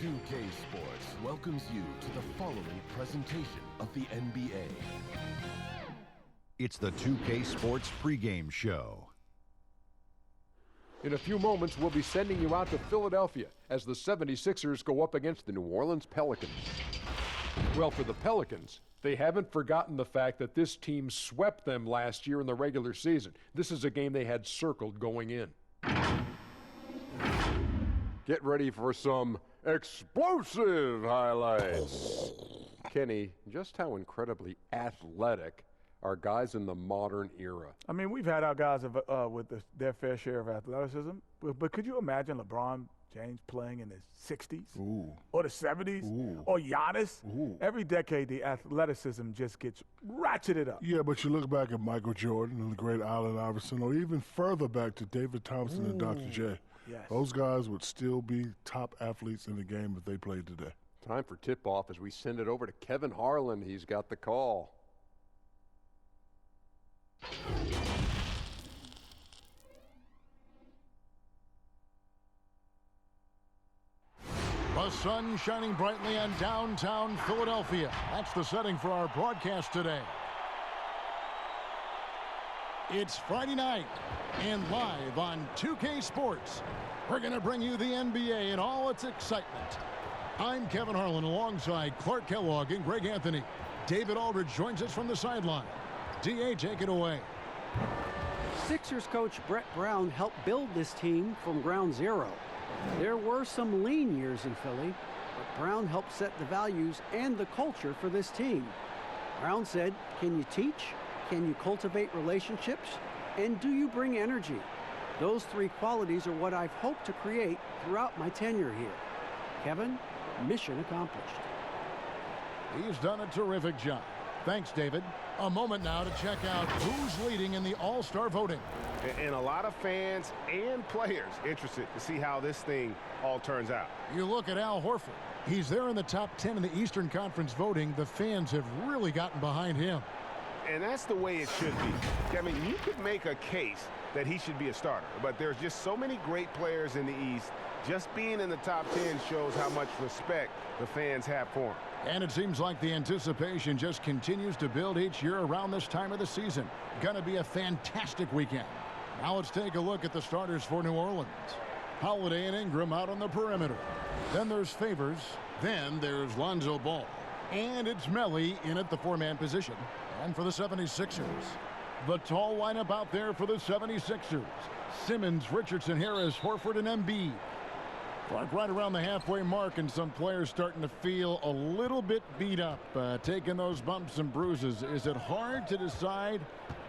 2K Sports welcomes you to the following presentation of the NBA. It's the 2K Sports pregame show. In a few moments, we'll be sending you out to Philadelphia as the 76ers go up against the New Orleans Pelicans. Well, for the Pelicans, they haven't forgotten the fact that this team swept them last year in the regular season. This is a game they had circled going in. Get ready for some explosive highlights. Kenny, just how incredibly athletic are guys in the modern era? I mean, we've had our guys with their fair share of athleticism, but could you imagine LeBron James playing in his 60s or the 70s or Giannis? Every decade, the athleticism just gets ratcheted up. Yeah, but you look back at Michael Jordan and the great Allen Iverson, or even further back to David Thompson and Dr. J. Yes. Those guys would still be top athletes in the game if they played today. Time for tip-off as we send it over to Kevin Harlan. He's got the call. The sun shining brightly on downtown Philadelphia. That's the setting for our broadcast today. It's Friday night, and live on 2K Sports, we're going to bring you the NBA in all its excitement. I'm Kevin Harlan alongside Clark Kellogg and Greg Anthony. David Aldridge joins us from the sideline. DA, take it away. Sixers coach Brett Brown helped build this team from ground zero. There were some lean years in Philly, but Brown helped set the values and the culture for this team. Brown said, "Can you teach? Can you cultivate relationships? And do you bring energy? Those three qualities are what I've hoped to create throughout my tenure here." Kevin, mission accomplished. He's done a terrific job. Thanks, David. A moment now to check out who's leading in the All-Star voting. And a lot of fans and players interested to see how this thing all turns out. You look at Al Horford. He's there in the top 10 in the Eastern Conference voting. The fans have really gotten behind him. And that's the way it should be. I mean, you could make a case that he should be a starter, but there's just so many great players in the East. Just being in the top 10 shows how much respect the fans have for him. And it seems like the anticipation just continues to build each year around this time of the season. Gonna be a fantastic weekend. Now let's take a look at the starters for New Orleans. Holiday and Ingram out on the perimeter. Then there's Favors. Then there's Lonzo Ball. And it's Melli in at the four-man position. And for the 76ers, the tall lineup out there for the 76ers. Simmons, Richardson, Harris, Horford, and Embiid. Clark, right around the halfway mark, and some players starting to feel a little bit beat up, taking those bumps and bruises. Is it hard to decide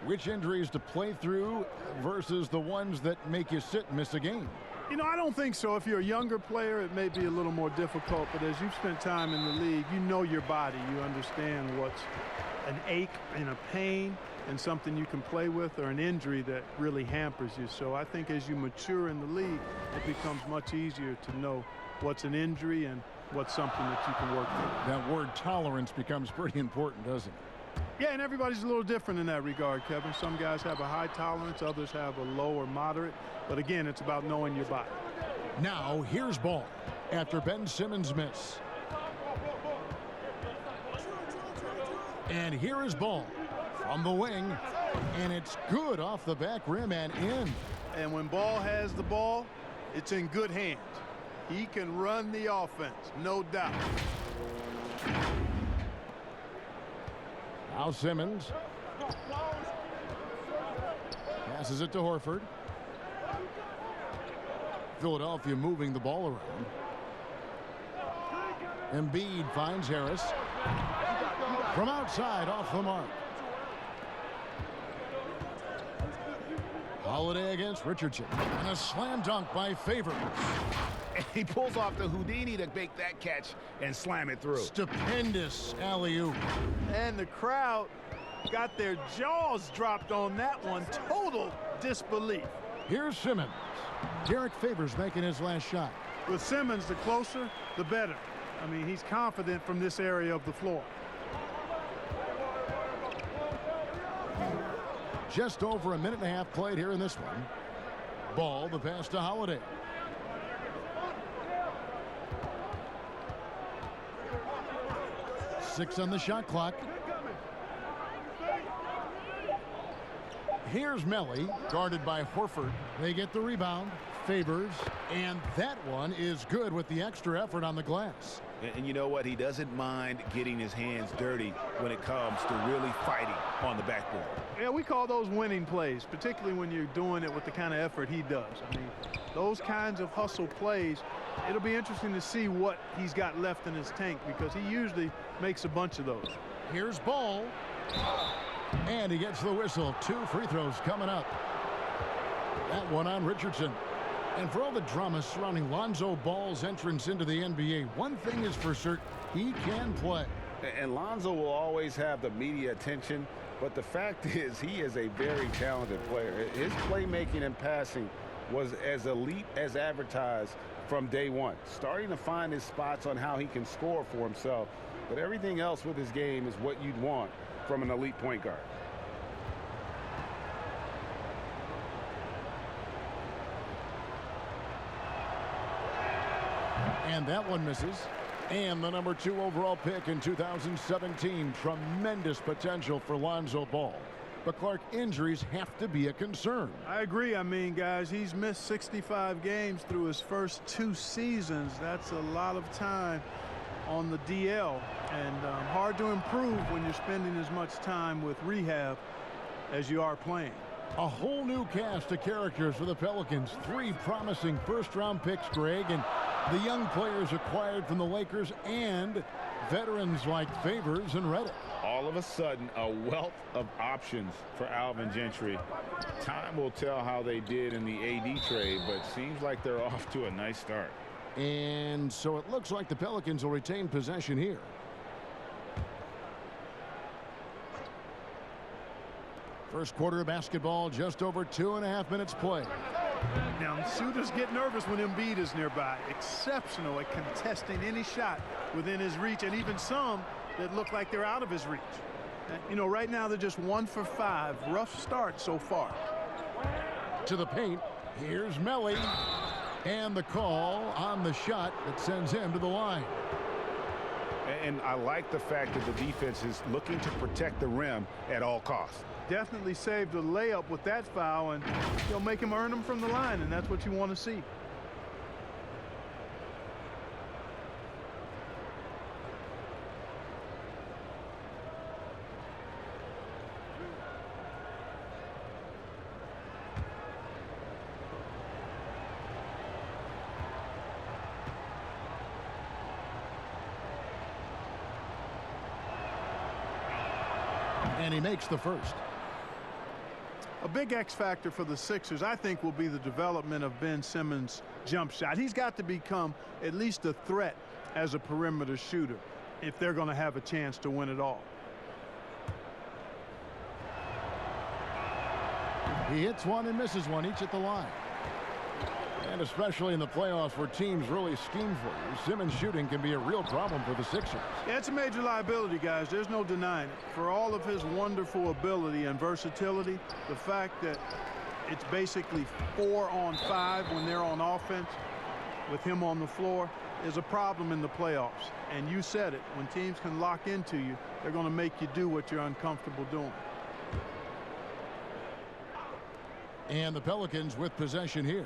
which injuries to play through versus the ones that make you sit and miss a game? You know, I don't think so. If you're a younger player, it may be a little more difficult, but as you've spent time in the league, you know your body. You understand what's an ache and a pain and something you can play with, or an injury that really hampers you. So I think as you mature in the league, it becomes much easier to know what's an injury and what's something that you can work with. That word tolerance becomes pretty important, doesn't it? Yeah, and everybody's a little different in that regard, Kevin. Some guys have a high tolerance, others have a low or moderate. But again, it's about knowing your body. Now, here's Ball after Ben Simmons' miss. And here is Ball from the wing, and it's good off the back rim and in. And when Ball has the ball, it's in good hands. He can run the offense, no doubt. Now Simmons passes it to Horford. Philadelphia moving the ball around. Embiid finds Harris. From outside, off the mark. Holiday against Richardson. And a slam dunk by Favors. And he pulls off the Houdini to make that catch and slam it through. Stupendous alley-oop. And the crowd got their jaws dropped on that one. Total disbelief. Here's Simmons. Derek Favors making his last shot. With Simmons, the closer, the better. I mean, he's confident from this area of the floor. Just over a minute and a half played here in this one. Ball, the pass to Holiday. 6 on the shot clock. Here's Melly, guarded by Horford. They get the rebound. Favors, and that one is good with the extra effort on the glass. And you know what? He doesn't mind getting his hands dirty when it comes to really fighting on the backboard. Yeah, we call those winning plays, particularly when you're doing it with the kind of effort he does. I mean, those kinds of hustle plays, it'll be interesting to see what he's got left in his tank because he usually makes a bunch of those. Here's Ball. And he gets the whistle. 2 free throws coming up. That one on Richardson. And for all the drama surrounding Lonzo Ball's entrance into the NBA, one thing is for certain, he can play. And Lonzo will always have the media attention, but the fact is he is a very talented player. His playmaking and passing was as elite as advertised from day one. Starting to find his spots on how he can score for himself, but everything else with his game is what you'd want from an elite point guard. And that one misses. And the number 2 overall pick in 2017. Tremendous potential for Lonzo Ball. But Clark, injuries have to be a concern. I agree. I mean, guys, he's missed 65 games through his first 2 seasons. That's a lot of time on the DL. And hard to improve when you're spending as much time with rehab as you are playing. A whole new cast of characters for the Pelicans. 3 promising first-round picks, Greg, and the young players acquired from the Lakers and veterans like Favors and Reddick. All of a sudden, a wealth of options for Alvin Gentry. Time will tell how they did in the AD trade, but seems like they're off to a nice start. And so it looks like the Pelicans will retain possession here. First quarter of basketball, just over 2.5 minutes play. Now, shooters get nervous when Embiid is nearby. Exceptional at contesting any shot within his reach, and even some that look like they're out of his reach. You know, right now they're just 1 for 5. Rough start so far. To the paint. Here's Melly. And the call on the shot that sends him to the line. And I like the fact that the defense is looking to protect the rim at all costs. Definitely saved a layup with that foul, and he'll make him earn them from the line, and that's what you want to see. And he makes the first. A big X factor for the Sixers, I think, will be the development of Ben Simmons' jump shot. He's got to become at least a threat as a perimeter shooter if they're going to have a chance to win it all. He hits one and misses one, each at the line. And especially in the playoffs where teams really scheme for you, Simmons shooting can be a real problem for the Sixers. Yeah, it's a major liability, guys. There's no denying it. For all of his wonderful ability and versatility, the fact that it's basically 4 on 5 when they're on offense with him on the floor is a problem in the playoffs. And you said it, when teams can lock into you, they're going to make you do what you're uncomfortable doing. And the Pelicans with possession here.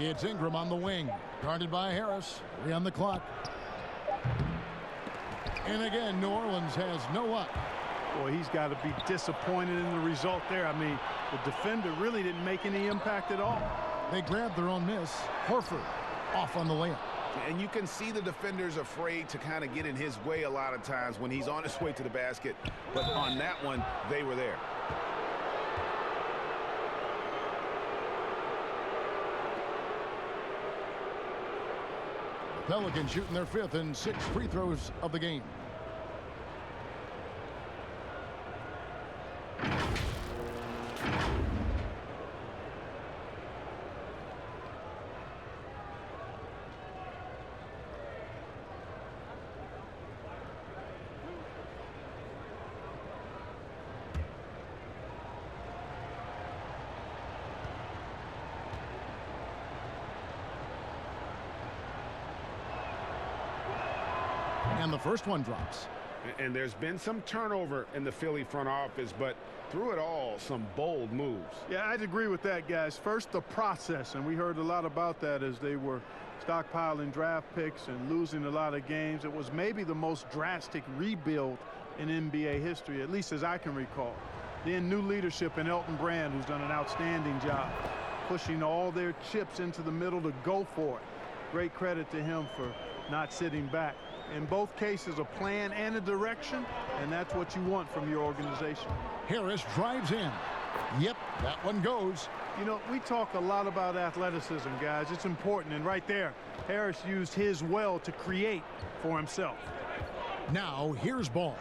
It's Ingram on the wing, guarded by Harris. 3 on the clock. And again, New Orleans has no luck. Boy, he's got to be disappointed in the result there. I mean, the defender really didn't make any impact at all. They grabbed their own miss. Horford off on the layup. And you can see the defenders afraid to kind of get in his way a lot of times when he's on his way to the basket. But on that one, they were there. Pelicans shooting their 5th and 6th free throws of the game. And the first one drops. And there's been some turnover in the Philly front office, but through it all, some bold moves. Yeah, I'd agree with that, guys. First, the process, and we heard a lot about that as they were stockpiling draft picks and losing a lot of games. It was maybe the most drastic rebuild in NBA history, at least as I can recall. Then new leadership in Elton Brand, who's done an outstanding job, pushing all their chips into the middle to go for it. Great credit to him for not sitting back. In both cases, a plan and a direction, and that's what you want from your organization. Harris drives in. Yep, that one goes. You know, we talk a lot about athleticism, guys. It's important, and right there, Harris used his well to create for himself. Now, here's Ball.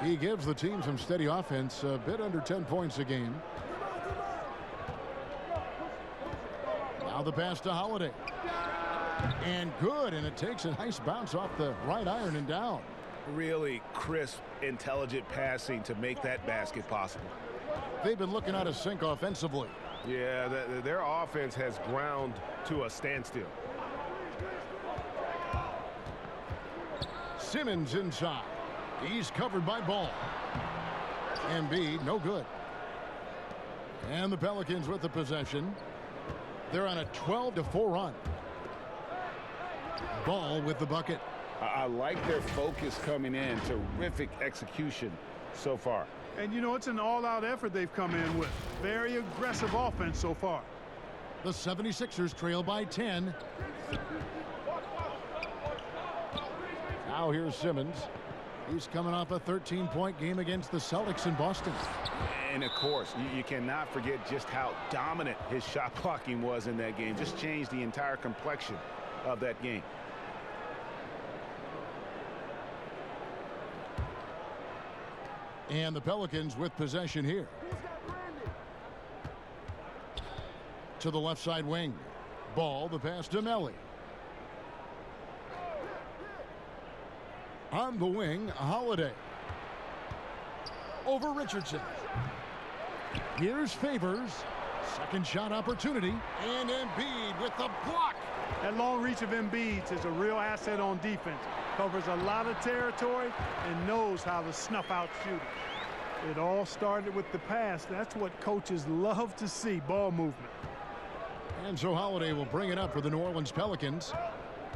He gives the team some steady offense, a bit under 10 points a game. Now the pass to Holiday. And good, and it takes a nice bounce off the right iron and down. Really crisp, intelligent passing to make that basket possible. They've been looking out of sync offensively. Yeah, their offense has ground to a standstill. Simmons inside. He's covered by Ball. Embiid, no good. And the Pelicans with the possession. They're on a 12-4 run. Ball with the bucket. I like their focus coming in. Terrific execution so far. And, you know, it's an all-out effort they've come in with. Very aggressive offense so far. The 76ers trail by 10. Now here's Simmons. He's coming off a 13-point game against the Celtics in Boston. And, of course, you cannot forget just how dominant his shot blocking was in that game. Just changed the entire complexion of that game. And the Pelicans with possession here. To the left side wing. Ball, the pass to Melly. On the wing, Holiday. Over Richardson. Here's Favors. Second shot opportunity. And Embiid with the block. That long reach of Embiid is a real asset on defense. Covers a lot of territory and knows how to snuff out shooters. It all started with the pass. That's what coaches love to see, ball movement. And so Holiday will bring it up for the New Orleans Pelicans.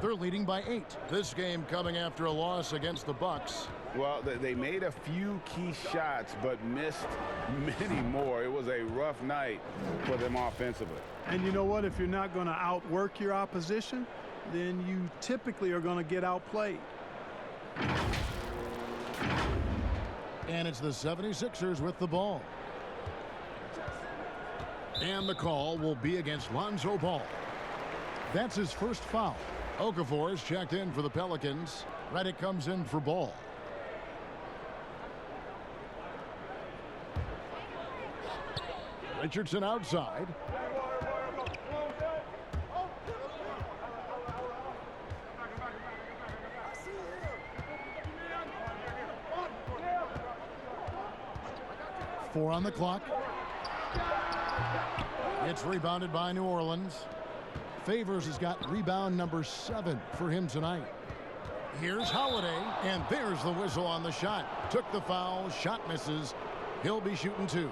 They're leading by 8. This game coming after a loss against the Bucks. Well, they made a few key shots, but missed many more. It was a rough night for them offensively. And you know what? If you're not going to outwork your opposition, then you typically are going to get outplayed. And it's the 76ers with the ball. And the call will be against Lonzo Ball. That's his first foul. Okafor is checked in for the Pelicans. Redick comes in for Ball. Richardson outside. Four on the clock. It's rebounded by New Orleans. Favors has got rebound number 7 for him tonight. Here's Holiday, and there's the whistle on the shot. Took the foul, shot misses. He'll be shooting 2.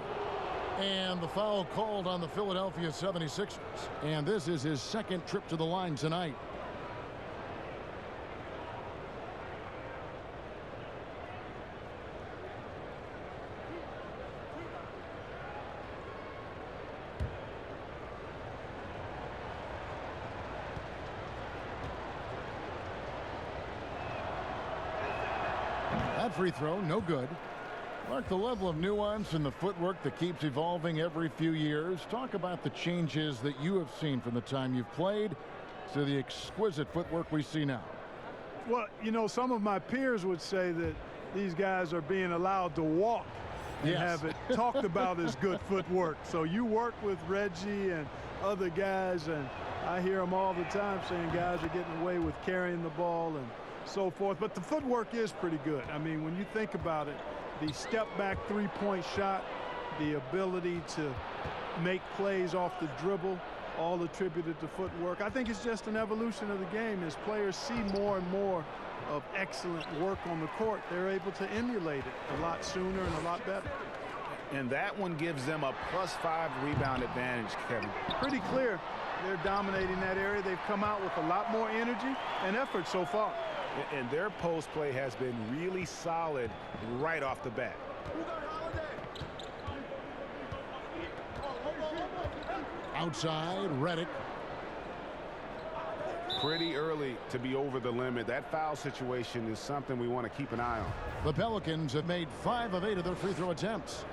And the foul called on the Philadelphia 76ers. And this is his second trip to the line tonight. That free throw, no good. Mark, the level of nuance and the footwork that keeps evolving every few years. Talk about the changes that you have seen from the time you've played to the exquisite footwork we see now. Well, you know, some of my peers would say that these guys are being allowed to walk and have it talked about as good footwork. So you work with Reggie and other guys, and I hear them all the time saying guys are getting away with carrying the ball and so forth. But the footwork is pretty good. I mean, when you think about it, the step-back three-point shot, the ability to make plays off the dribble, all attributed to footwork. I think it's just an evolution of the game as players see more and more of excellent work on the court, they're able to emulate it a lot sooner and a lot better. And that one gives them a +5 rebound advantage, Kevin. Pretty clear they're dominating that area. They've come out with a lot more energy and effort so far. And their post play has been really solid right off the bat. Outside, Redick. Pretty early to be over the limit. That foul situation is something we want to keep an eye on. The Pelicans have made 5 of 8 of their free throw attempts.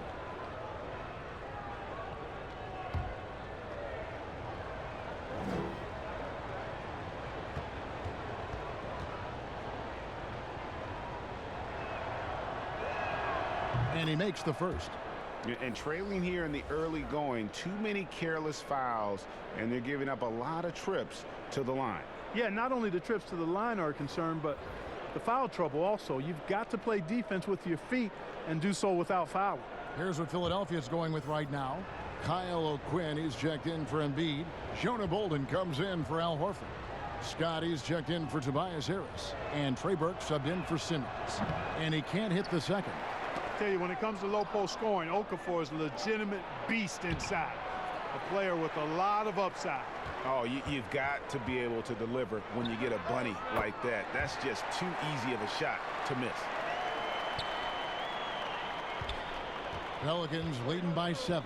And he makes the first. And trailing here in the early going, too many careless fouls, and they're giving up a lot of trips to the line. Yeah, not only the trips to the line are a concern, but the foul trouble also. You've got to play defense with your feet and do so without fouling. Here's what Philadelphia's going with right now. Kyle O'Quinn, he's checked in for Embiid. Jonah Bolden comes in for Al Horford. Scotty's checked in for Tobias Harris. And Trey Burke subbed in for Simmons. And he can't hit the second. I tell you, when it comes to low post scoring, Okafor is a legitimate beast inside. A player with a lot of upside. Oh, you've got to be able to deliver when you get a bunny like that. That's just too easy of a shot to miss. Pelicans leading by 7.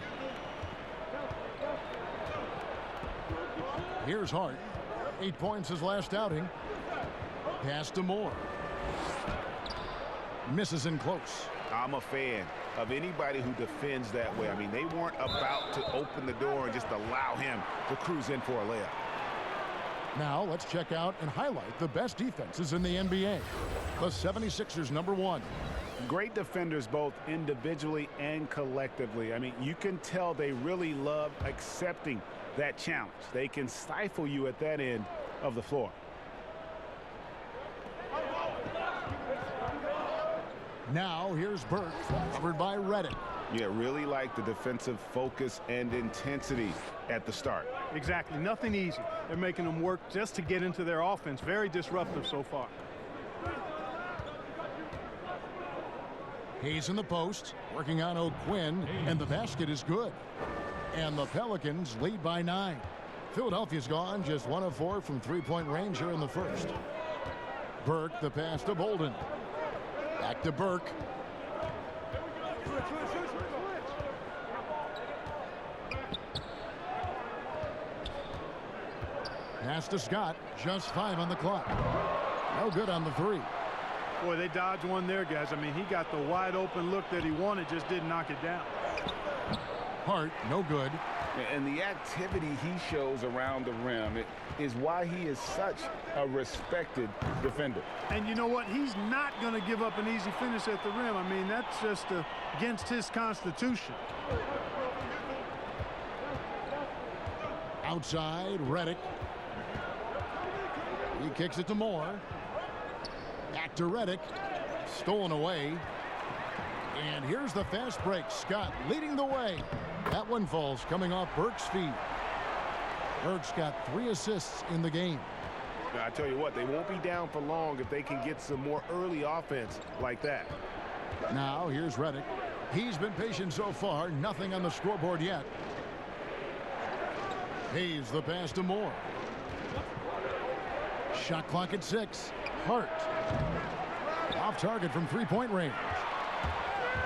Here's Hart. 8 points his last outing. Pass to Moore. Misses in close. I'm a fan of anybody who defends that way. I mean, they weren't about to open the door and just allow him to cruise in for a layup. Now let's check out and highlight the best defenses in the NBA. The 76ers #1. Great defenders both individually and collectively. I mean, you can tell they really love accepting that challenge. They can stifle you at that end of the floor. Now here's Burke, covered by Redick. Yeah, really like the defensive focus and intensity at the start. Exactly. Nothing easy. They're making them work just to get into their offense. Very disruptive so far. He's in the post, working on O'Quinn, and the basket is good. And the Pelicans lead by 9. Philadelphia's gone just 1 of 4 from three-point range here in the first. Burke, the pass to Bolden. Back to Burke. Pass to Scott. Just 5 on the clock. No good on the 3. Boy, they dodged one there, guys. I mean, he got the wide open look that he wanted, just didn't knock it down. Hart, no good. And the activity he shows around the rim is why he is such a respected defender. And you know what? He's not going to give up an easy finish at the rim. I mean, that's just against his constitution. Outside, Redick. He kicks it to Moore. Back to Redick. Stolen away. And here's the fast break. Scott leading the way. That one falls coming off Burke's feet. Burke's got 3 assists in the game. I tell you what, they won't be down for long if they can get some more early offense like that. Now here's Redick. He's been patient so far. Nothing on the scoreboard yet. Hayes the pass to Moore. Shot clock at 6. Hart. Off target from three-point range.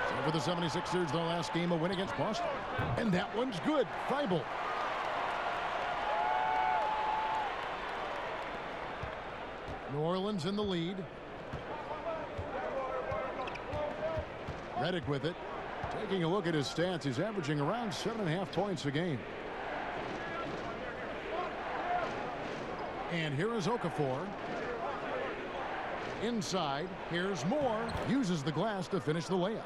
So for the 76ers, their last game, a win against Boston. And that one's good. Thibault. New Orleans in the lead. Redick with it. Taking a look at his stats, he's averaging around 7.5 points a game. And here is Okafor. Inside, here's Moore. Uses the glass to finish the layup.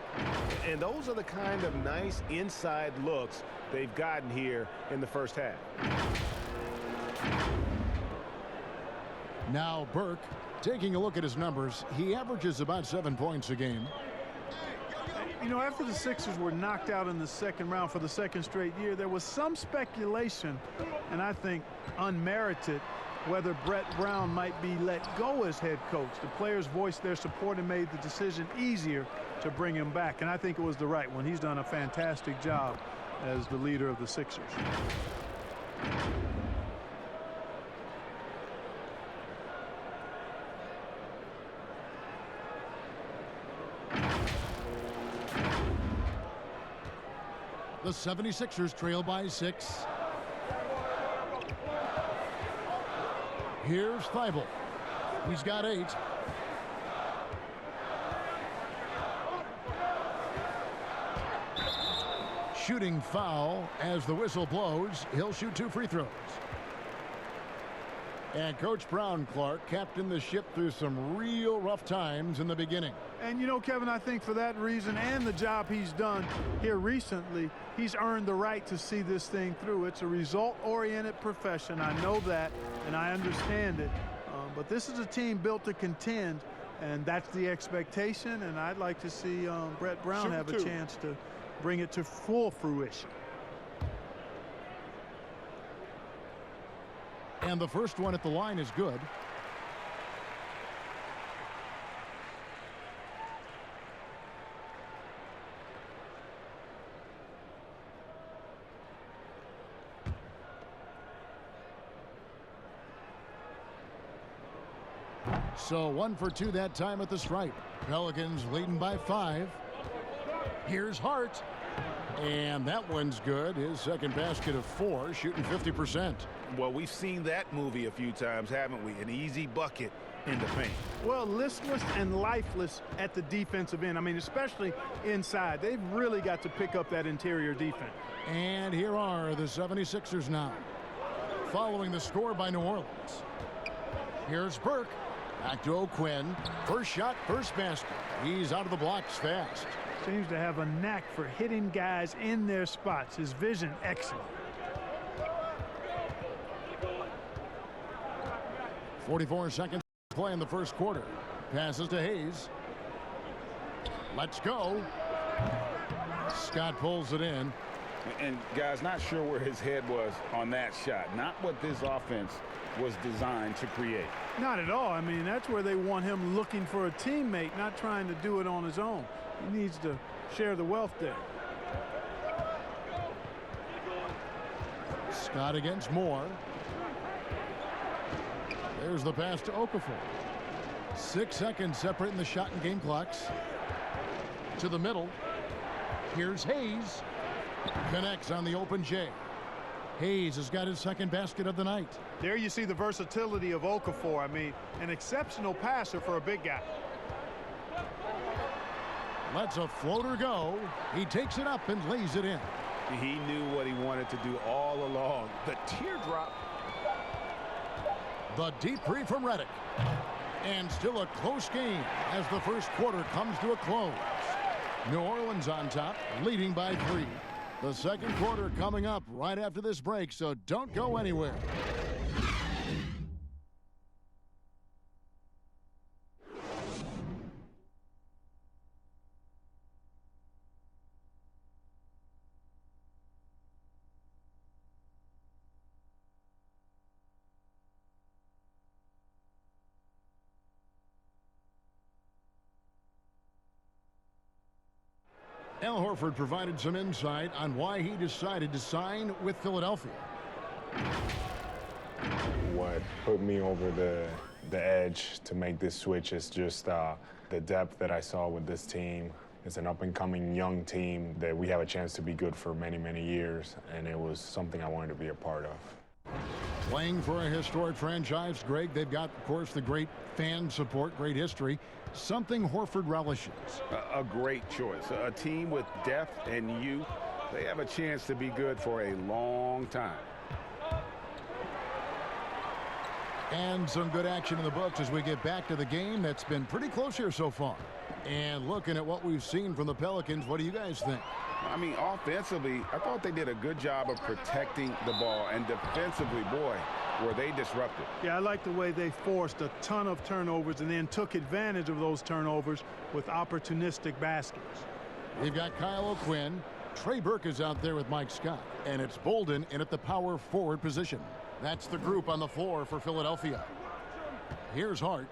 And those are the kind of nice inside looks they've gotten here in the first half. Now Burke, taking a look at his numbers, he averages about 7 points a game. You know, after the Sixers were knocked out in the second round for the second straight year, there was some speculation, and I think unmerited, whether Brett Brown might be let go as head coach. The players voiced their support and made the decision easier to bring him back, and I think it was the right one. He's done a fantastic job as the leader of the Sixers. The 76ers trail by 6. Here's Thibault. He's got 8. Shooting foul as the whistle blows. He'll shoot 2 free throws. And Coach Brown, Clark, captained the ship through some real rough times in the beginning. And, you know, Kevin, I think for that reason and the job he's done here recently, he's earned the right to see this thing through. It's a result-oriented profession. I know that, and I understand it. But this is a team built to contend, and that's the expectation. And I'd like to see Brett Brown have a chance to bring it to full fruition. And the first one at the line is good. So 1 for 2 that time at the stripe. Pelicans leading by 5. Here's Hart. And that one's good. His second basket of 4, shooting 50%. Well, we've seen that movie a few times, haven't we? An easy bucket in the paint. Well, listless and lifeless at the defensive end. I mean, especially inside. They've really got to pick up that interior defense. And here are the 76ers now, following the score by New Orleans. Here's Burke. Back to O'Quinn. First shot, first basket. He's out of the blocks fast. Seems to have a knack for hitting guys in their spots. His vision, excellent. 44 seconds to play in the first quarter. Passes to Hayes. Let's go. Scott pulls it in. And guys, not sure where his head was on that shot. Not what this offense was designed to create. Not at all. I mean, that's where they want him looking for a teammate, not trying to do it on his own. He needs to share the wealth there. Scott against Moore. There's the pass to Okafor. 6 seconds separating the shot and game clocks. To the middle. Here's Hayes. Connects on the open J. Hayes has got his second basket of the night. There you see the versatility of Okafor. I mean, an exceptional passer for a big guy. Lets a floater go. He takes it up and lays it in. He knew what he wanted to do all along. The teardrop. The deep three from Redick. And still a close game as the first quarter comes to a close. New Orleans on top, leading by 3. The second quarter coming up right after this break, so don't go anywhere. Al Horford provided some insight on why he decided to sign with Philadelphia. What put me over the edge to make this switch is just the depth that I saw with this team. It's an up-and-coming young team that we have a chance to be good for many, many years, and it was something I wanted to be a part of. Playing for a historic franchise, Greg, they've got, of course, the great fan support, great history. Something Horford relishes. A great choice. A team with depth and youth. They have a chance to be good for a long time. And some good action in the books as we get back to the game that's been pretty close here so far. And looking at what we've seen from the Pelicans, what do you guys think? I mean, offensively, I thought they did a good job of protecting the ball. And defensively, boy, were they disruptive. Yeah, I like the way they forced a ton of turnovers and then took advantage of those turnovers with opportunistic baskets. We've got Kyle O'Quinn. Trey Burke is out there with Mike Scott. And it's Bolden in at the power forward position. That's the group on the floor for Philadelphia. Here's Hart.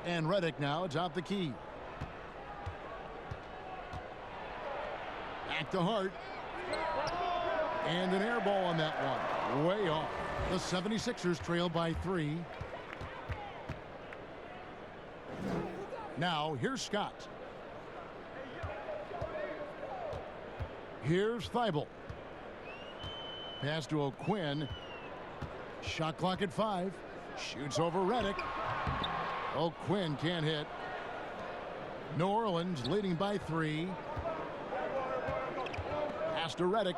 And Redick now atop the key. Back to Hart. And an air ball on that one. Way off. The 76ers trail by 3. Now, here's Scott. Here's Thibault. Pass to O'Quinn. Shot clock at 5. Shoots over Redick. O'Quinn can't hit. New Orleans leading by 3. Pass to Redick.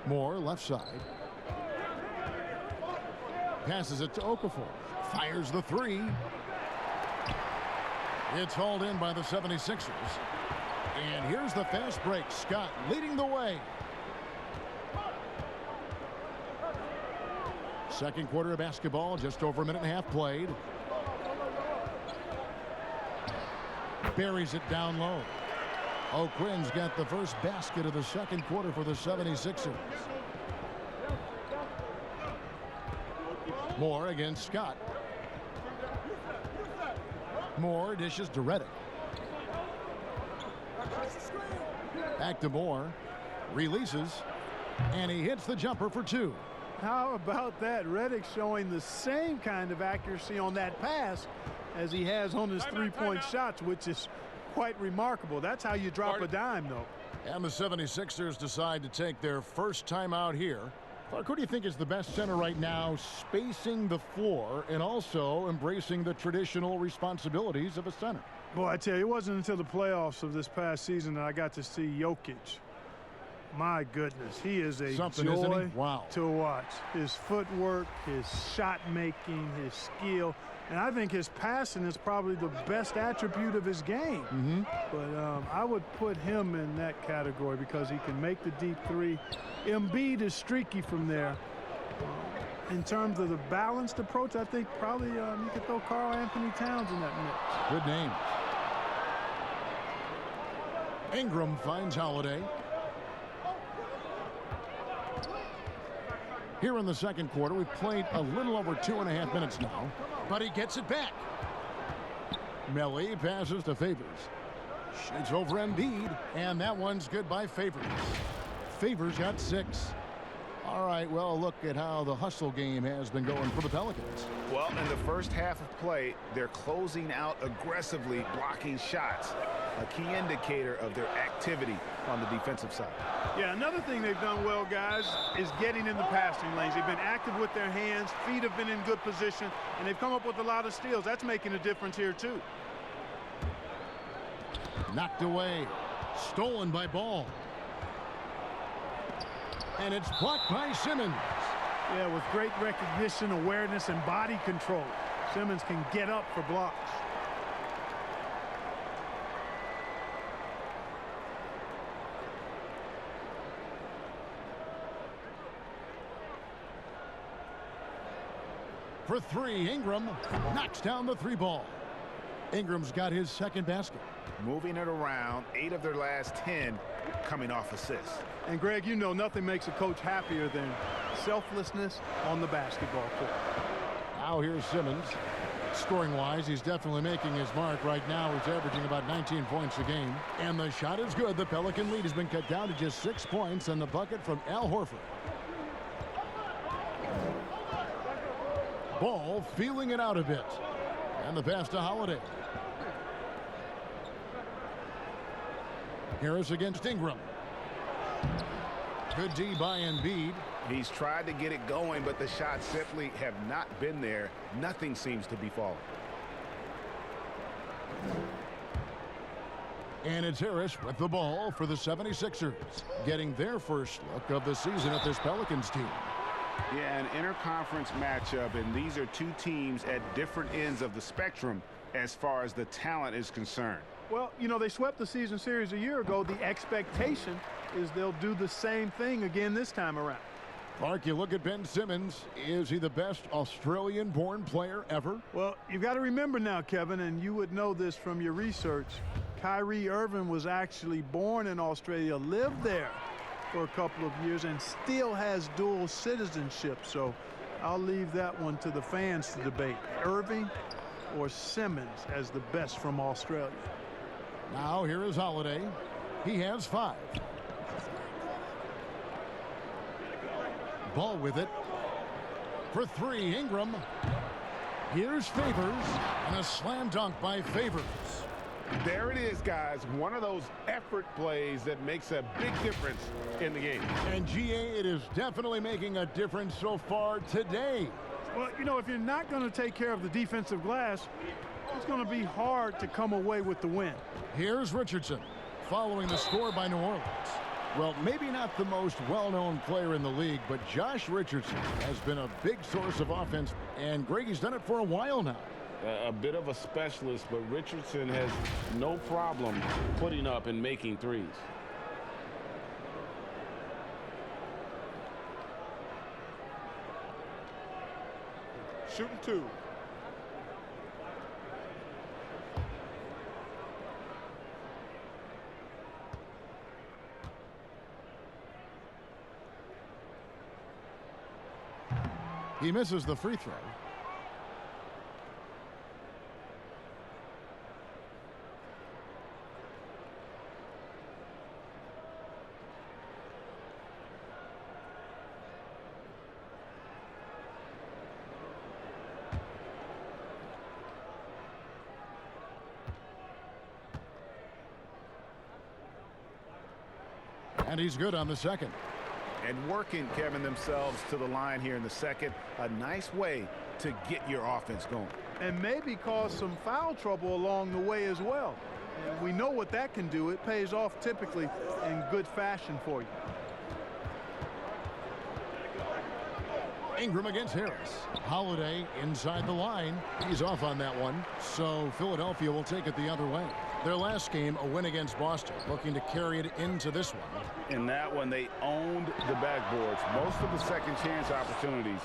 Moore left side. Passes it to Okafor. Fires the 3. It's hauled in by the 76ers. And here's the fast break. Scott leading the way. Second quarter of basketball, just over a minute and a half played. Buries it down low. O'Quinn's got the first basket of the second quarter for the 76ers. Moore against Scott. Moore dishes to Redick. Back to Moore. Releases. And he hits the jumper for 2. How about that? Redick showing the same kind of accuracy on that pass as he has on his three-point shots, which is quite remarkable. That's how you drop a dime, though. And the 76ers decide to take their first time out here. Clark, who do you think is the best center right now, spacing the floor and also embracing the traditional responsibilities of a center? Boy, I tell you, it wasn't until the playoffs of this past season that I got to see Jokic. My goodness, he is a joy to watch. His footwork, his shot making, his skill, and I think his passing is probably the best attribute of his game. But I would put him in that category because he can make the deep 3. Embiid is streaky from there. In terms of the balanced approach, I think probably you could throw Karl Anthony Towns in that mix. Good name. Ingram finds Holiday. Here in the second quarter, we've played a little over 2.5 minutes now, but he gets it back. Melly passes to Favors. Shoots over Embiid, and that one's good by Favors. Favors got 6. All right, well, look at how the hustle game has been going for the Pelicans. Well, in the first half of play, they're closing out aggressively, blocking shots. A key indicator of their activity on the defensive side. Yeah, another thing they've done well, guys, is getting in the passing lanes. They've been active with their hands, feet have been in good position, and they've come up with a lot of steals. That's making a difference here, too. Knocked away. Stolen by Ball. And it's blocked by Simmons. Yeah, with great recognition, awareness, and body control. Simmons can get up for blocks. For 3, Ingram knocks down the 3 ball. Ingram's got his second basket. Moving it around, 8 of their last 10 coming off assists. And Greg, you know nothing makes a coach happier than selflessness on the basketball court. Now here's Simmons. Scoring-wise, he's definitely making his mark. Right now, he's averaging about 19 points a game. And the shot is good. The Pelican lead has been cut down to just 6 points, and the bucket from Al Horford. Ball feeling it out a bit. And the pass to Holiday. Harris against Ingram. Good D by Embiid. He's tried to get it going, but the shots simply have not been there. Nothing seems to be falling. And it's Harris with the ball for the 76ers, getting their first look of the season at this Pelicans team. Yeah, an interconference matchup, and these are two teams at different ends of the spectrum as far as the talent is concerned. Well, you know, they swept the season series a year ago. The expectation is they'll do the same thing again this time around. Clark, you look at Ben Simmons. Is he the best Australian-born player ever? Well, you've got to remember now, Kevin, and you would know this from your research, Kyrie Irving was actually born in Australia, lived there for a couple of years, and still has dual citizenship. So I'll leave that one to the fans to debate. Irving or Simmons as the best from Australia. Now here is Holiday. He has 5. Ball with it. For 3, Ingram. Here's Favors. And a slam dunk by Favors. There it is, guys. One of those effort plays that makes a big difference in the game. And GA, it is definitely making a difference so far today. Well, you know, if you're not going to take care of the defensive glass, it's going to be hard to come away with the win. Here's Richardson following the score by New Orleans. Well, maybe not the most well-known player in the league, but Josh Richardson has been a big source of offense, and Greggy's done it for a while now. A bit of a specialist, but Richardson has no problem putting up and making threes. Shooting 2. He misses the free throw. And he's good on the second. And working, Kevin, themselves to the line here in the second. A nice way to get your offense going. And maybe cause some foul trouble along the way as well. And we know what that can do. It pays off typically in good fashion for you. Ingram against Harris. Holiday inside the line. He's off on that one. So Philadelphia will take it the other way. Their last game, a win against Boston, looking to carry it into this one. In that one, they owned the backboards. Most of the second chance opportunities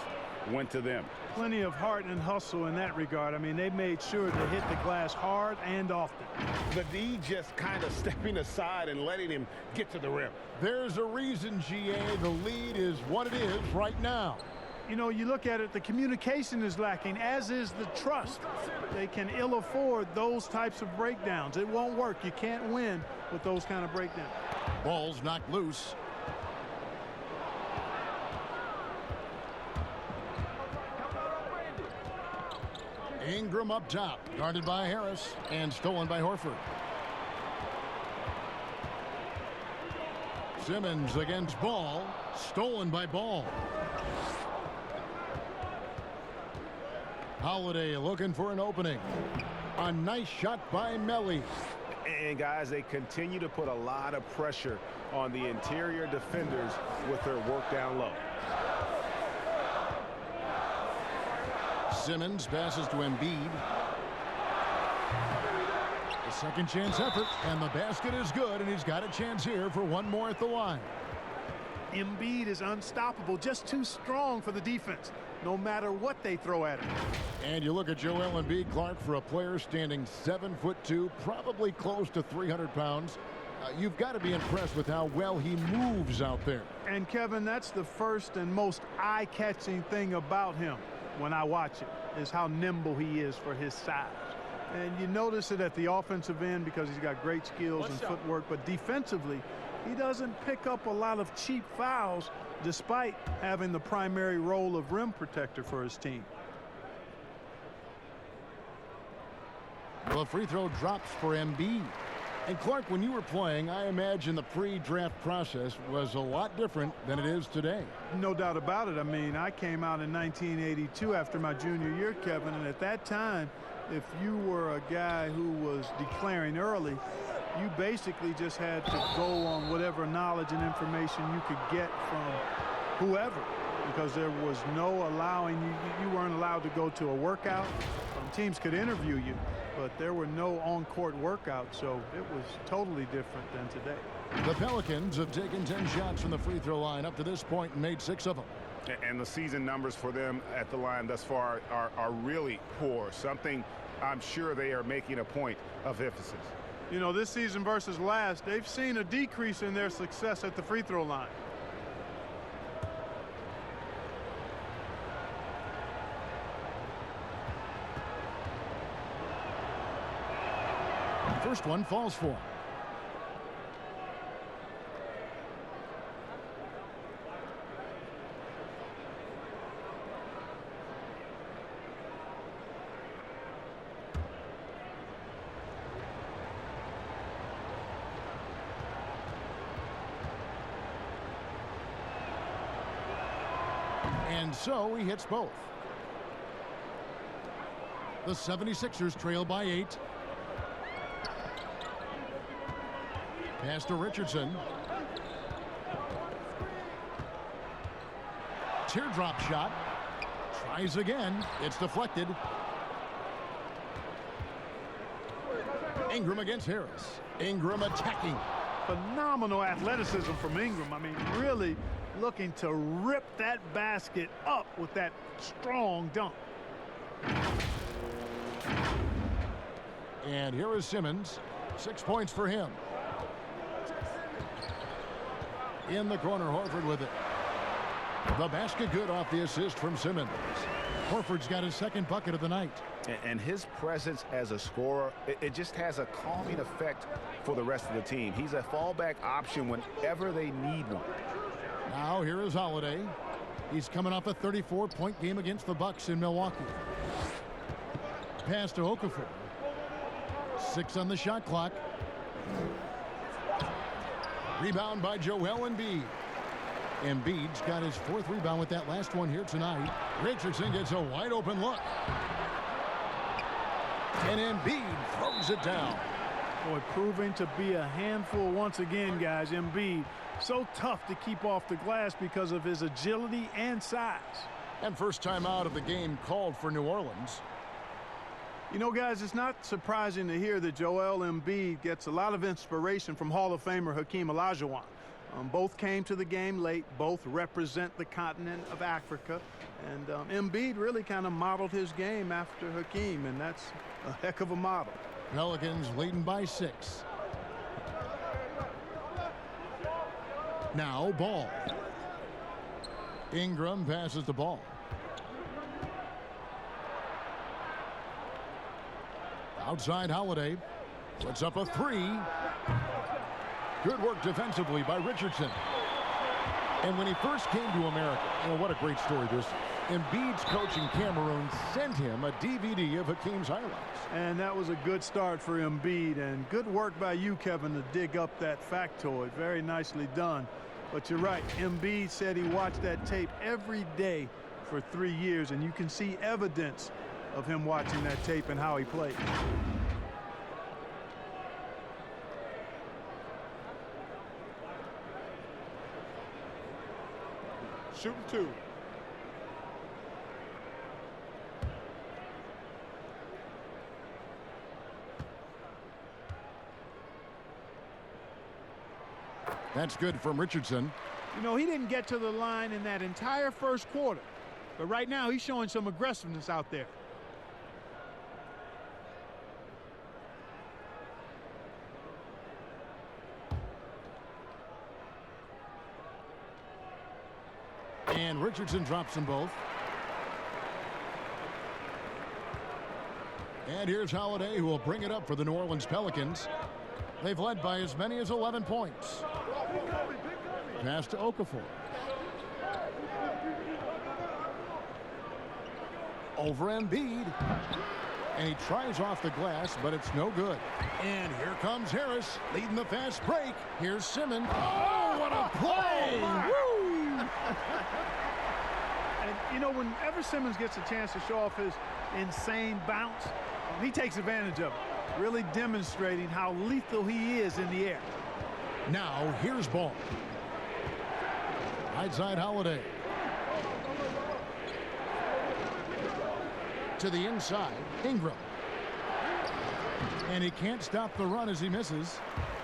went to them. Plenty of heart and hustle in that regard. I mean, they made sure to hit the glass hard and often. The D just kind of stepping aside and letting him get to the rim. There's a reason, GA, the lead is what it is right now. You know, you look at it, the communication is lacking, as is the trust. They can ill afford those types of breakdowns. It won't work. You can't win with those kind of breakdowns. Ball's knocked loose. Ingram up top, guarded by Harris, and stolen by Horford. Simmons against Ball, stolen by Ball. Holiday looking for an opening. A nice shot by Melly. And guys, they continue to put a lot of pressure on the interior defenders with their work down low. Simmons passes to Embiid. A second chance effort, and the basket is good, and he's got a chance here for one more at the line. Embiid is unstoppable, just too strong for the defense, no matter what they throw at him. And you look at Joel Embiid, Clark, for a player standing 7'2", probably close to 300 pounds. You've got to be impressed with how well he moves out there. And Kevin, that's the first and most eye-catching thing about him when I watch it, is how nimble he is for his size. And you notice it at the offensive end because he's got great skills and footwork, but defensively, he doesn't pick up a lot of cheap fouls despite having the primary role of rim protector for his team. Well, a free throw drops for Embiid. And Clark, when you were playing, I imagine the pre-draft process was a lot different than it is today. No doubt about it. I mean, I came out in 1982 after my junior year, Kevin, and at that time, if you were a guy who was declaring early, you basically just had to go on whatever knowledge and information you could get from whoever, because there was no allowing you weren't allowed to go to a workout. Teams could interview you, but there were no on-court workouts, so it was totally different than today. The Pelicans have taken 10 shots from the free throw line up to this point and made 6 of them. And the season numbers for them at the line thus far are really poor, something I'm sure they are making a point of emphasis. You know, this season versus last, they've seen a decrease in their success at the free throw line. First one falls for him. And so he hits both. The 76ers trail by 8. Pass to Richardson. Teardrop shot. Tries again. It's deflected. Ingram against Harris. Ingram attacking. Phenomenal athleticism from Ingram. I mean, really looking to rip that basket up with that strong dunk. And here is Simmons. 6 points for him. In the corner, Horford with it. The basket good off the assist from Simmons. Horford's got his second bucket of the night. And his presence as a scorer, it just has a calming effect for the rest of the team. He's a fallback option whenever they need one. Now here is Holiday. He's coming off a 34-point game against the Bucks in Milwaukee. Pass to Okafor. 6 on the shot clock. Rebound by Joel Embiid. Embiid's got his 4th rebound with that last one here tonight. Richardson gets a wide open look. And Embiid throws it down. Boy, proving to be a handful once again, guys. Embiid, so tough to keep off the glass because of his agility and size. And first time out of the game called for New Orleans. You know, guys, it's not surprising to hear that Joel Embiid gets a lot of inspiration from Hall of Famer Hakeem Olajuwon. Both came to the game late. Both represent the continent of Africa. And Embiid really kind of modeled his game after Hakeem, and that's a heck of a model. Pelicans leading by 6. Now Ball. Ingram passes the ball. Outside Holiday. Puts up a 3. Good work defensively by Richardson. And when he first came to America, you know, what a great story this is. Embiid's coach in Cameroon sent him a DVD of Hakeem's highlights. And that was a good start for Embiid, and good work by you, Kevin, to dig up that factoid. Very nicely done. But you're right, Embiid said he watched that tape every day for 3 years, and you can see evidence of him watching that tape and how he played. Shooting 2. That's good from Richardson. You know, he didn't get to the line in that entire first quarter. But right now, he's showing some aggressiveness out there. And Richardson drops them both. And here's Holiday, who will bring it up for the New Orleans Pelicans. They've led by as many as 11 points. Pass to Okafor. Over Embiid. And he tries off the glass, but it's no good. And here comes Harris, leading the fast break. Here's Simmons. Oh, what a play! Woo! And, you know, whenever Simmons gets a chance to show off his insane bounce, he takes advantage of it, really demonstrating how lethal he is in the air. Now, here's Ball. Right side Holiday. To the inside, Ingram. And he can't stop the run as he misses.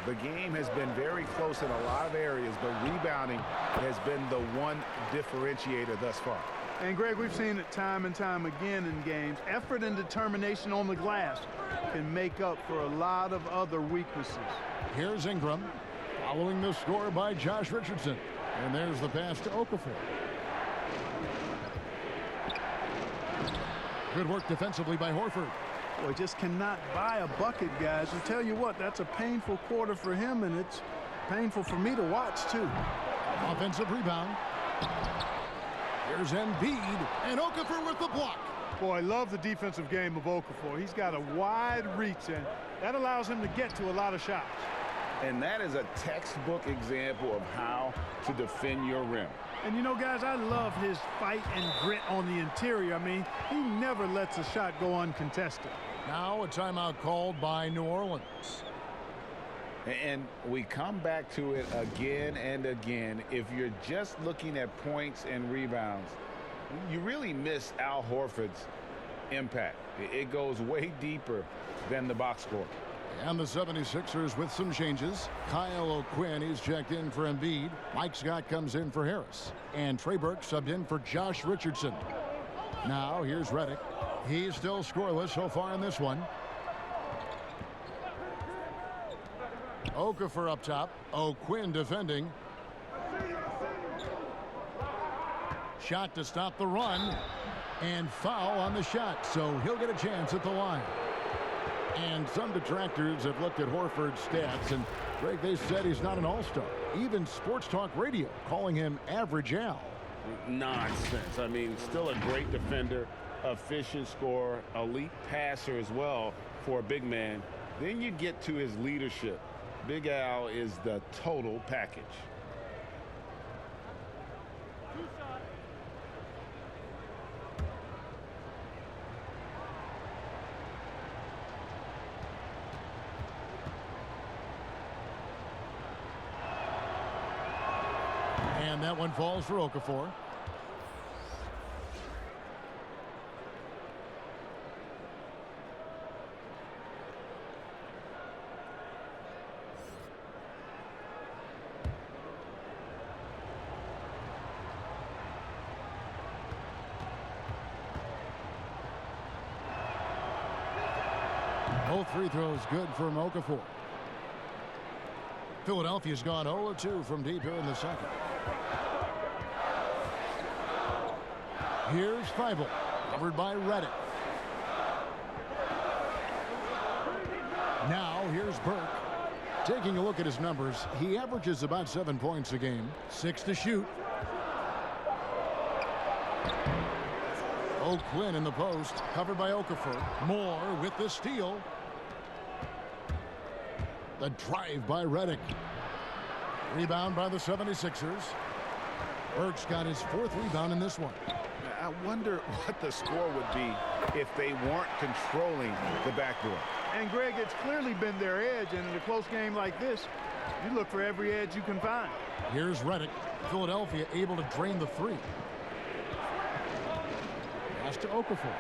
The game has been very close in a lot of areas, but rebounding has been the one differentiator thus far. And, Greg, we've seen it time and time again in games. Effort and determination on the glass can make up for a lot of other weaknesses. Here's Ingram, following the score by Josh Richardson. And there's the pass to Okafor. Good work defensively by Horford. Boy, just cannot buy a bucket, guys. I tell you what, that's a painful quarter for him, and it's painful for me to watch, too. Offensive rebound. Here's Embiid, and Okafor with the block. Boy, I love the defensive game of Okafor. He's got a wide reach, and that allows him to get to a lot of shots. And that is a textbook example of how to defend your rim. And, you know, guys, I love his fight and grit on the interior. I mean, he never lets a shot go uncontested. Now a timeout called by New Orleans. And we come back to it again and again. If you're just looking at points and rebounds, you really miss Al Horford's impact. It goes way deeper than the box score. And the 76ers with some changes. Kyle O'Quinn, he's checked in for Embiid. Mike Scott comes in for Harris. And Trey Burke subbed in for Josh Richardson. Now here's Redick. He's still scoreless so far in this one. Okafor up top. O'Quinn defending. Shot to stop the run. And foul on the shot. So he'll get a chance at the line. And some detractors have looked at Horford's stats, and Greg, they said he's not an all-star. Even Sports Talk Radio calling him average Al. Nonsense. I mean, still a great defender, efficient scorer, elite passer as well for a big man. Then you get to his leadership. Big Al is the total package. And that one falls for Okafor. Both free throws good from Okafor. Philadelphia's gone 0-2 from deep here in the second. Here's Feibel, covered by Redick. Now here's Burke. Taking a look at his numbers, he averages about 7 points a game, 6 to shoot. O'Quinn in the post, covered by Okafor. Moore with the steal. The drive by Redick. Rebound by the 76ers. Burke's got his 4th rebound in this one. I wonder what the score would be if they weren't controlling the backdoor. And, Greg, it's clearly been their edge, and in a close game like this, you look for every edge you can find. Here's Redick. Philadelphia able to drain the three. Pass to Okafor.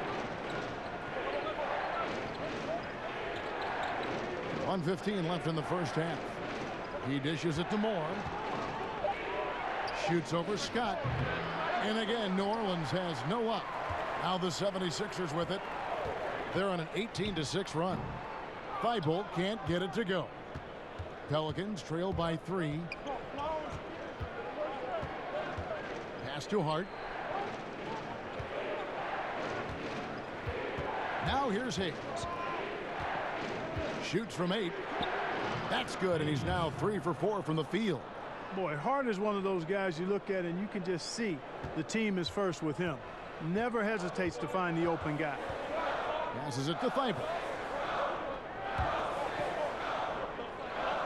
1:15 left in the first half. He dishes it to Moore. Shoots over Scott. And again, New Orleans has no up. Now the 76ers with it. They're on an 18-6 run. Feibel can't get it to go. Pelicans trail by 3. Pass to Hart. Now here's Hayes. Shoots from 8. That's good, and he's now 3 for 4 from the field. Boy, Hart is one of those guys you look at and you can just see the team is first with him. Never hesitates to find the open guy. Passes it to Feibel.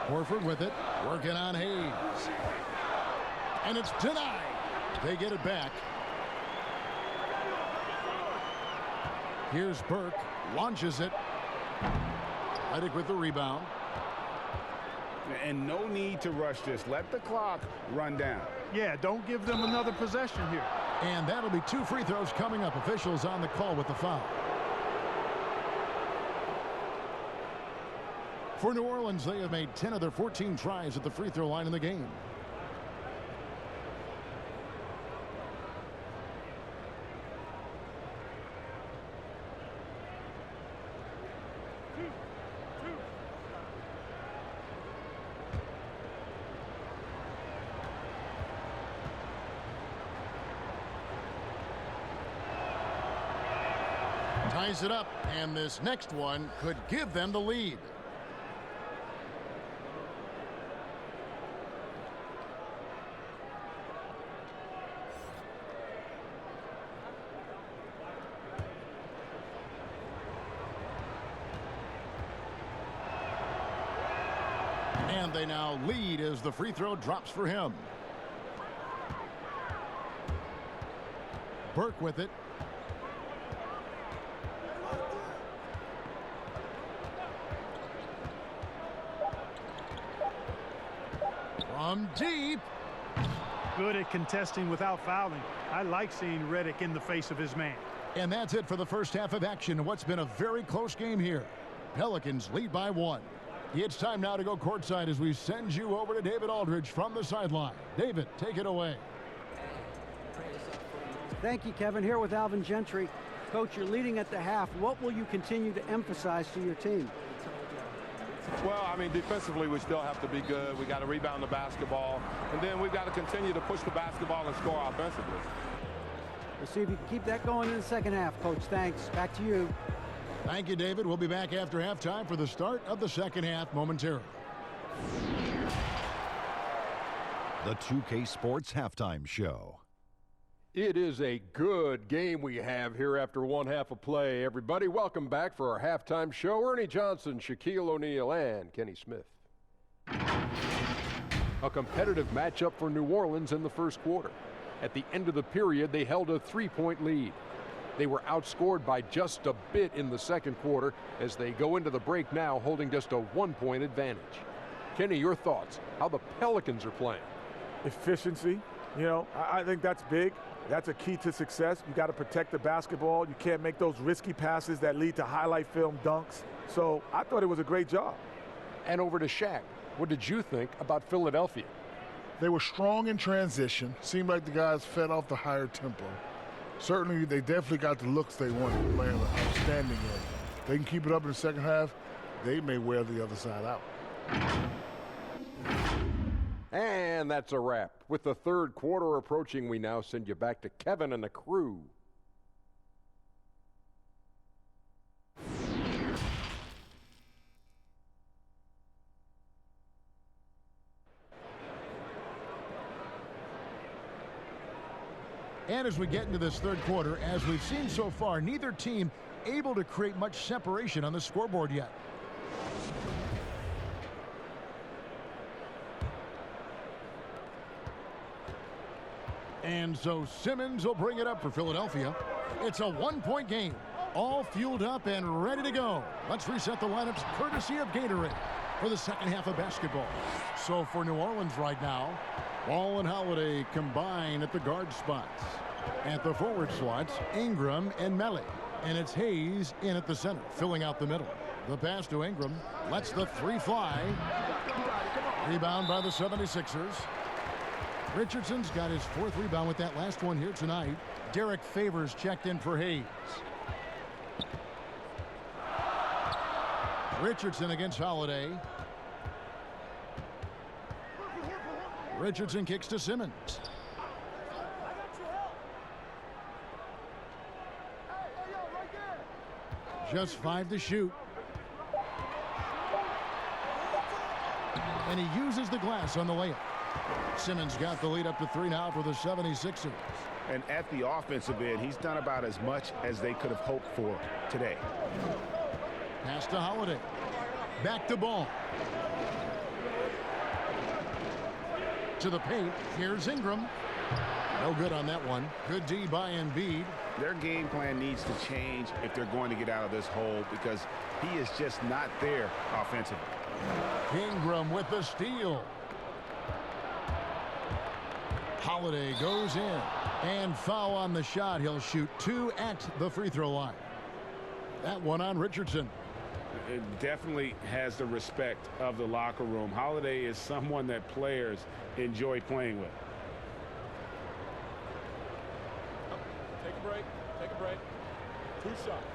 Horford with it, working on Hayes. And it's denied. They get it back. Here's Burke, launches it. Redick with the rebound. And no need to rush this. Let the clock run down. Yeah, don't give them another possession here. And that'll be 2 free throws coming up. Officials on the call with the foul. For New Orleans, they have made 10 of their 14 tries at the free throw line in the game. Ties it up, and this next one could give them the lead. And they now lead as the free throw drops for him. Burke with it. From deep. Good at contesting without fouling. I like seeing Redick in the face of his man. And that's it for the first half of action. What's been a very close game here. Pelicans lead by 1. It's time now to go courtside as we send you over to David Aldridge from the sideline. David, take it away. Thank you, Kevin. Here with Alvin Gentry. Coach, you're leading at the half. What will you continue to emphasize to your team? Well, I mean, defensively, we still have to be good. We got to rebound the basketball. And then we've got to continue to push the basketball and score offensively. We'll see if you can keep that going in the second half, Coach. Thanks. Back to you. Thank you, David. We'll be back after halftime for the start of the second half momentarily. The 2K Sports Halftime Show. It is a good game we have here after one half of play. Everybody, welcome back for our halftime show. Ernie Johnson, Shaquille O'Neal, and Kenny Smith. A competitive matchup for New Orleans in the first quarter. At the end of the period, they held a 3-point lead. They were outscored by just a bit in the second quarter as they go into the break now holding just a 1-point advantage. Kenny, your thoughts? How the Pelicans are playing? Efficiency. You know, I think that's big. That's a key to success. You got to protect the basketball. You can't make those risky passes that lead to highlight film dunks. So I thought it was a great job. And over to Shaq. What did you think about Philadelphia? They were strong in transition. Seemed like the guys fed off the higher tempo. Certainly, they definitely got the looks they wanted, playing an outstanding game. They can keep it up in the second half, they may wear the other side out. And that's a wrap. With the third quarter approaching, we now send you back to Kevin and the crew. And as we get into this third quarter, as we've seen so far, neither team able to create much separation on the scoreboard yet. And so Simmons will bring it up for Philadelphia. It's a 1-point game, all fueled up and ready to go. Let's reset the lineups courtesy of Gatorade for the second half of basketball. So for New Orleans right now, Ball and Holiday combine at the guard spots. At the forward slots, Ingram and Melly. And it's Hayes in at the center, filling out the middle. The pass to Ingram lets the three fly. Rebound by the 76ers. Richardson's got his fourth rebound with that last one here tonight. Derek Favors checked in for Hayes. Richardson against Holiday. Richardson kicks to Simmons. Just 5 to shoot. And he uses the glass on the layup. Simmons got the lead up to 3 now for the 76ers. And at the offensive end, he's done about as much as they could have hoped for today. Pass to Holiday. Back to Ball. To the paint. Here's Ingram. No good on that one. Good D by Embiid. Their game plan needs to change if they're going to get out of this hole because he is just not there offensively. Ingram with the steal. Holiday goes in. And foul on the shot. He'll shoot 2 at the free throw line. That one on Richardson. it definitely has the respect of the locker room. Holiday is someone that players enjoy playing with. Take a break. Take a break. 2 shots.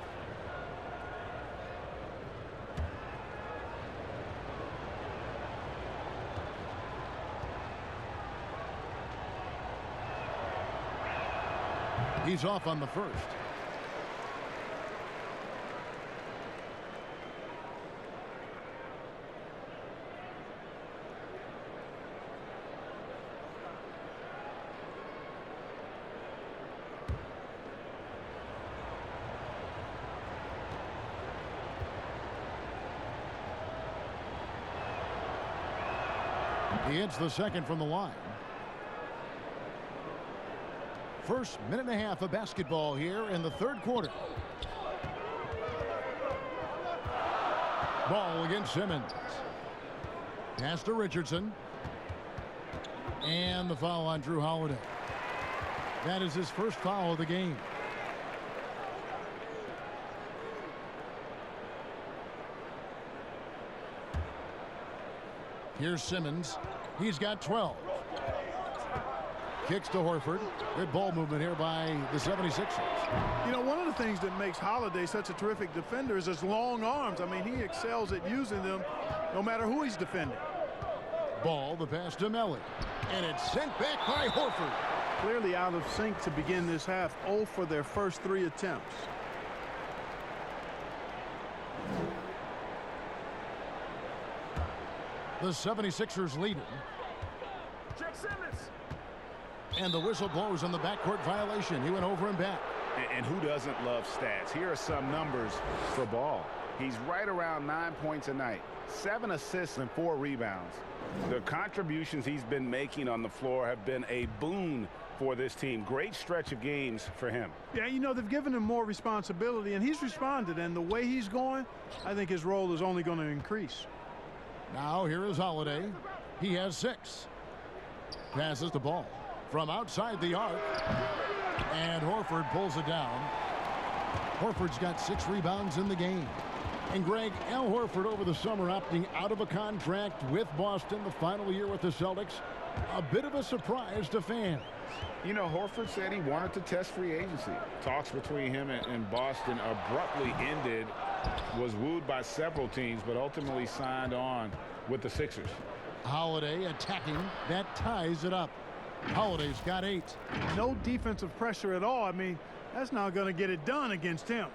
He's off on the first. He hits the second from the line. First minute and a half of basketball here in the third quarter. Ball against Simmons. Pass to Richardson. And the foul on Drew Holiday. That is his first foul of the game. Here's Simmons. He's got 12. Kicks to Horford. Good ball movement here by the 76ers. You know, one of the things that makes Holiday such a terrific defender is his long arms. I mean, he excels at using them no matter who he's defending. Ball, the pass to Melly. And it's sent back by Horford. Clearly out of sync to begin this half. 0 for their first 3 attempts. The 76ers leading. Check Simmons. And the whistle blows on the backcourt violation. He went over and back. And who doesn't love stats? Here are some numbers for Ball. He's right around 9 points a night, 7 assists and 4 rebounds. The contributions he's been making on the floor have been a boon for this team. Great stretch of games for him. Yeah, you know, they've given him more responsibility, and he's responded. And the way he's going, I think his role is only going to increase. Now here is Holiday. He has 6. Passes the ball from outside the arc. And Horford pulls it down. Horford's got 6 rebounds in the game. And Greg, Al Horford over the summer opting out of a contract with Boston, the final year with the Celtics. A bit of a surprise to fans. You know, Horford said he wanted to test free agency. Talks between him and Boston abruptly ended. Was wooed by several teams, but ultimately signed on with the Sixers. Holiday attacking. That ties it up. Holiday's got 8. No defensive pressure at all. I mean, that's not going to get it done against him.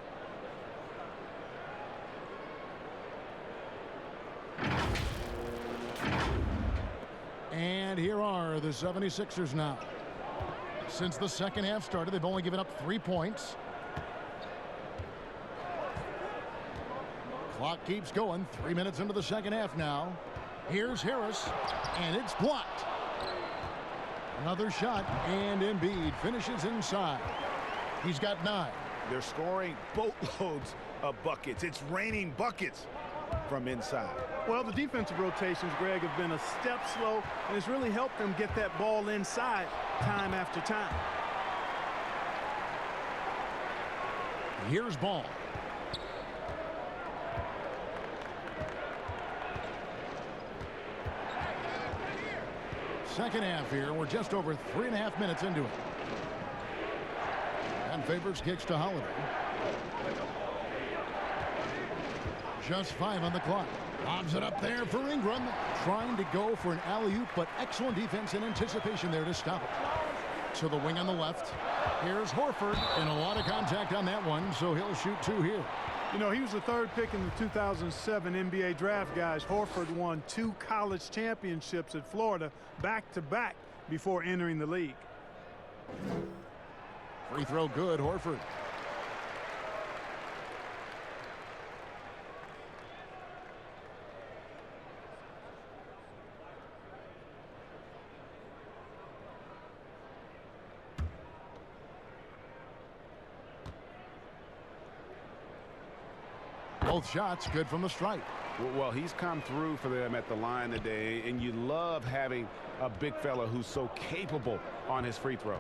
And here are the 76ers now. Since the second half started, they've only given up 3 points. Clock keeps going. 3 minutes into the second half now. Here's Harris, and it's blocked. Another shot, and Embiid finishes inside. He's got 9. They're scoring boatloads of buckets. It's raining buckets from inside. Well, the defensive rotations, Greg, have been a step slow, and it's really helped them get that ball inside time after time. Here's Ball. Second half here. We're just over 3.5 minutes into it. And Favors kicks to Holiday. Just 5 on the clock. Lobs it up there for Ingram. Trying to go for an alley-oop, but excellent defense and anticipation there to stop it. To the wing on the left. Here's Horford. And a lot of contact on that one, so he'll shoot 2 here. You know, he was the 3rd pick in the 2007 NBA draft, guys. Horford won 2 college championships at Florida back-to-back before entering the league. Free throw good, Horford. Both shots good from the stripe. Well, he's come through for them at the line today, and you love having a big fella who's so capable on his free throws.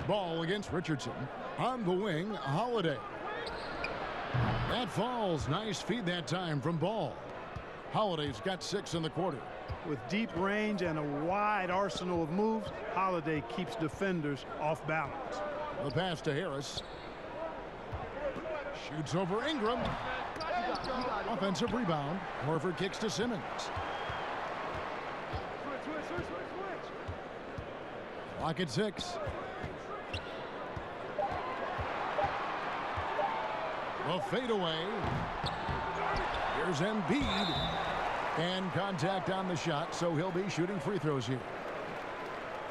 Ball against Richardson. On the wing, Holiday. That falls. Nice feed that time from Ball. Holiday's got 6 in the quarter. With deep range and a wide arsenal of moves, Holiday keeps defenders off balance. The pass to Harris. Shoots over Ingram. Offensive rebound. Horford kicks to Simmons. Clock at 6. The fadeaway. Here's Embiid. And contact on the shot, so he'll be shooting free throws here.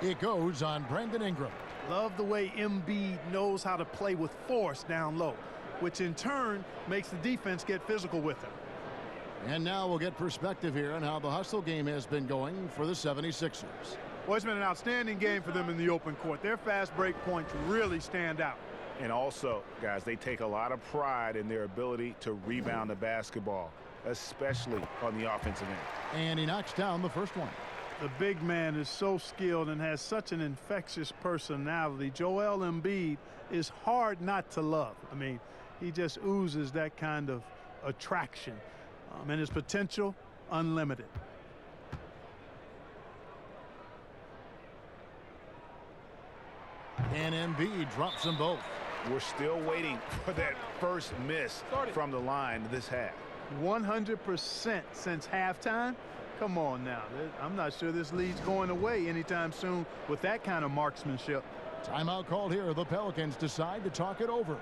It goes on Brandon Ingram. Love the way Embiid knows how to play with force down low, which in turn makes the defense get physical with him. And now we'll get perspective here on how the hustle game has been going for the 76ers. Well, it's been an outstanding game for them in the open court. Their fast break points really stand out. And also, guys, they take a lot of pride in their ability to rebound the basketball, especially on the offensive end. And he knocks down the first one. The big man is so skilled and has such an infectious personality. Joel Embiid is hard not to love. I mean, he just oozes that kind of attraction. And his potential, unlimited. And Embiid drops them both. We're still waiting for that first miss from the line this half. 100% since halftime. Come on now. I'm not sure this lead's going away anytime soon with that kind of marksmanship. Timeout called here. The Pelicans decide to talk it over.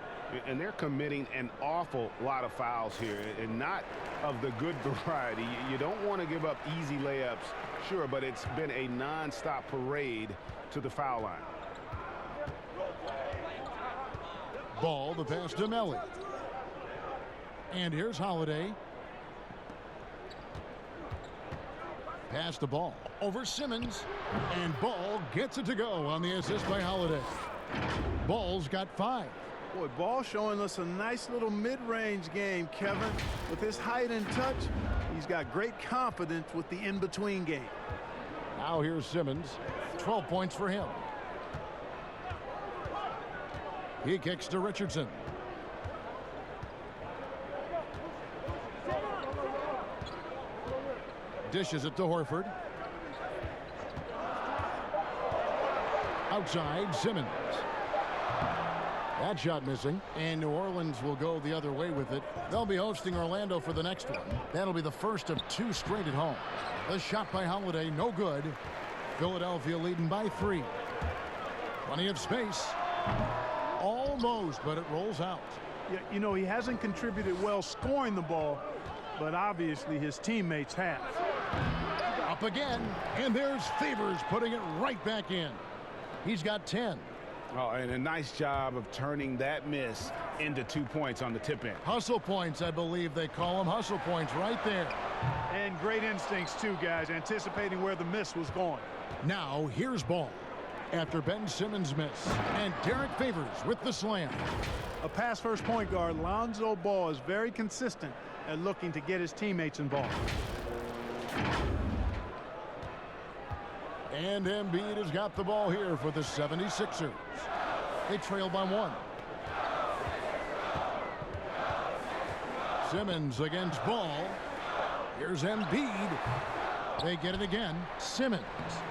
And they're committing an awful lot of fouls here, and not of the good variety. You don't want to give up easy layups, sure, but it's been a non-stop parade to the foul line. Ball, the pass to Melly. And here's Holiday. Pass the ball over Simmons. And Ball gets it to go on the assist by Holiday. Ball's got 5. Boy, Ball showing us a nice little mid-range game, Kevin. With his height and touch, he's got great confidence with the in-between game. Now here's Simmons. 12 points for him. He kicks to Richardson. Dishes it to Horford. Outside, Simmons. That shot missing, and New Orleans will go the other way with it. They'll be hosting Orlando for the next one. That'll be the first of 2 straight at home. The shot by Holiday, no good. Philadelphia leading by 3. Plenty of space. Almost, but it rolls out. Yeah, you know, he hasn't contributed well scoring the ball, but obviously his teammates have. Up again, and there's Favors putting it right back in. He's got 10. Oh, and a nice job of turning that miss into 2 points on the tip in. Hustle points, I believe they call them. Hustle points right there. And great instincts, too, guys, anticipating where the miss was going. Now, here's Ball. After Ben Simmons' miss. And Derek Favors with the slam. A pass-first point guard, Lonzo Ball, is very consistent at looking to get his teammates involved. And Embiid has got the ball here for the 76ers. They trail by 1. Simmons against Ball. Here's Embiid. They get it again. Simmons.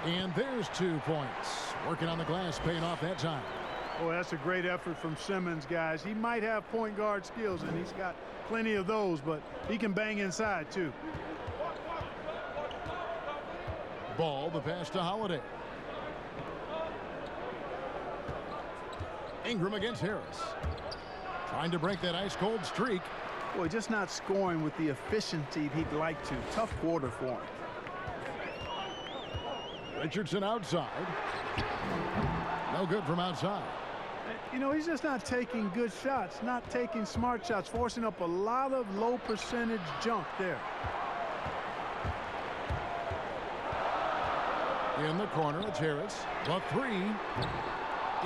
And there's 2 points. Working on the glass, paying off that time. Boy, that's a great effort from Simmons, guys. He might have point guard skills, and he's got plenty of those, but he can bang inside, too. Ball, the pass to Holiday. Ingram against Harris. Trying to break that ice-cold streak. Boy, just not scoring with the efficiency he'd like to. Tough quarter for him. Richardson outside. No good from outside. You know, he's just not taking good shots, not taking smart shots, forcing up a lot of low percentage junk there. In the corner, it's Harris. The 3.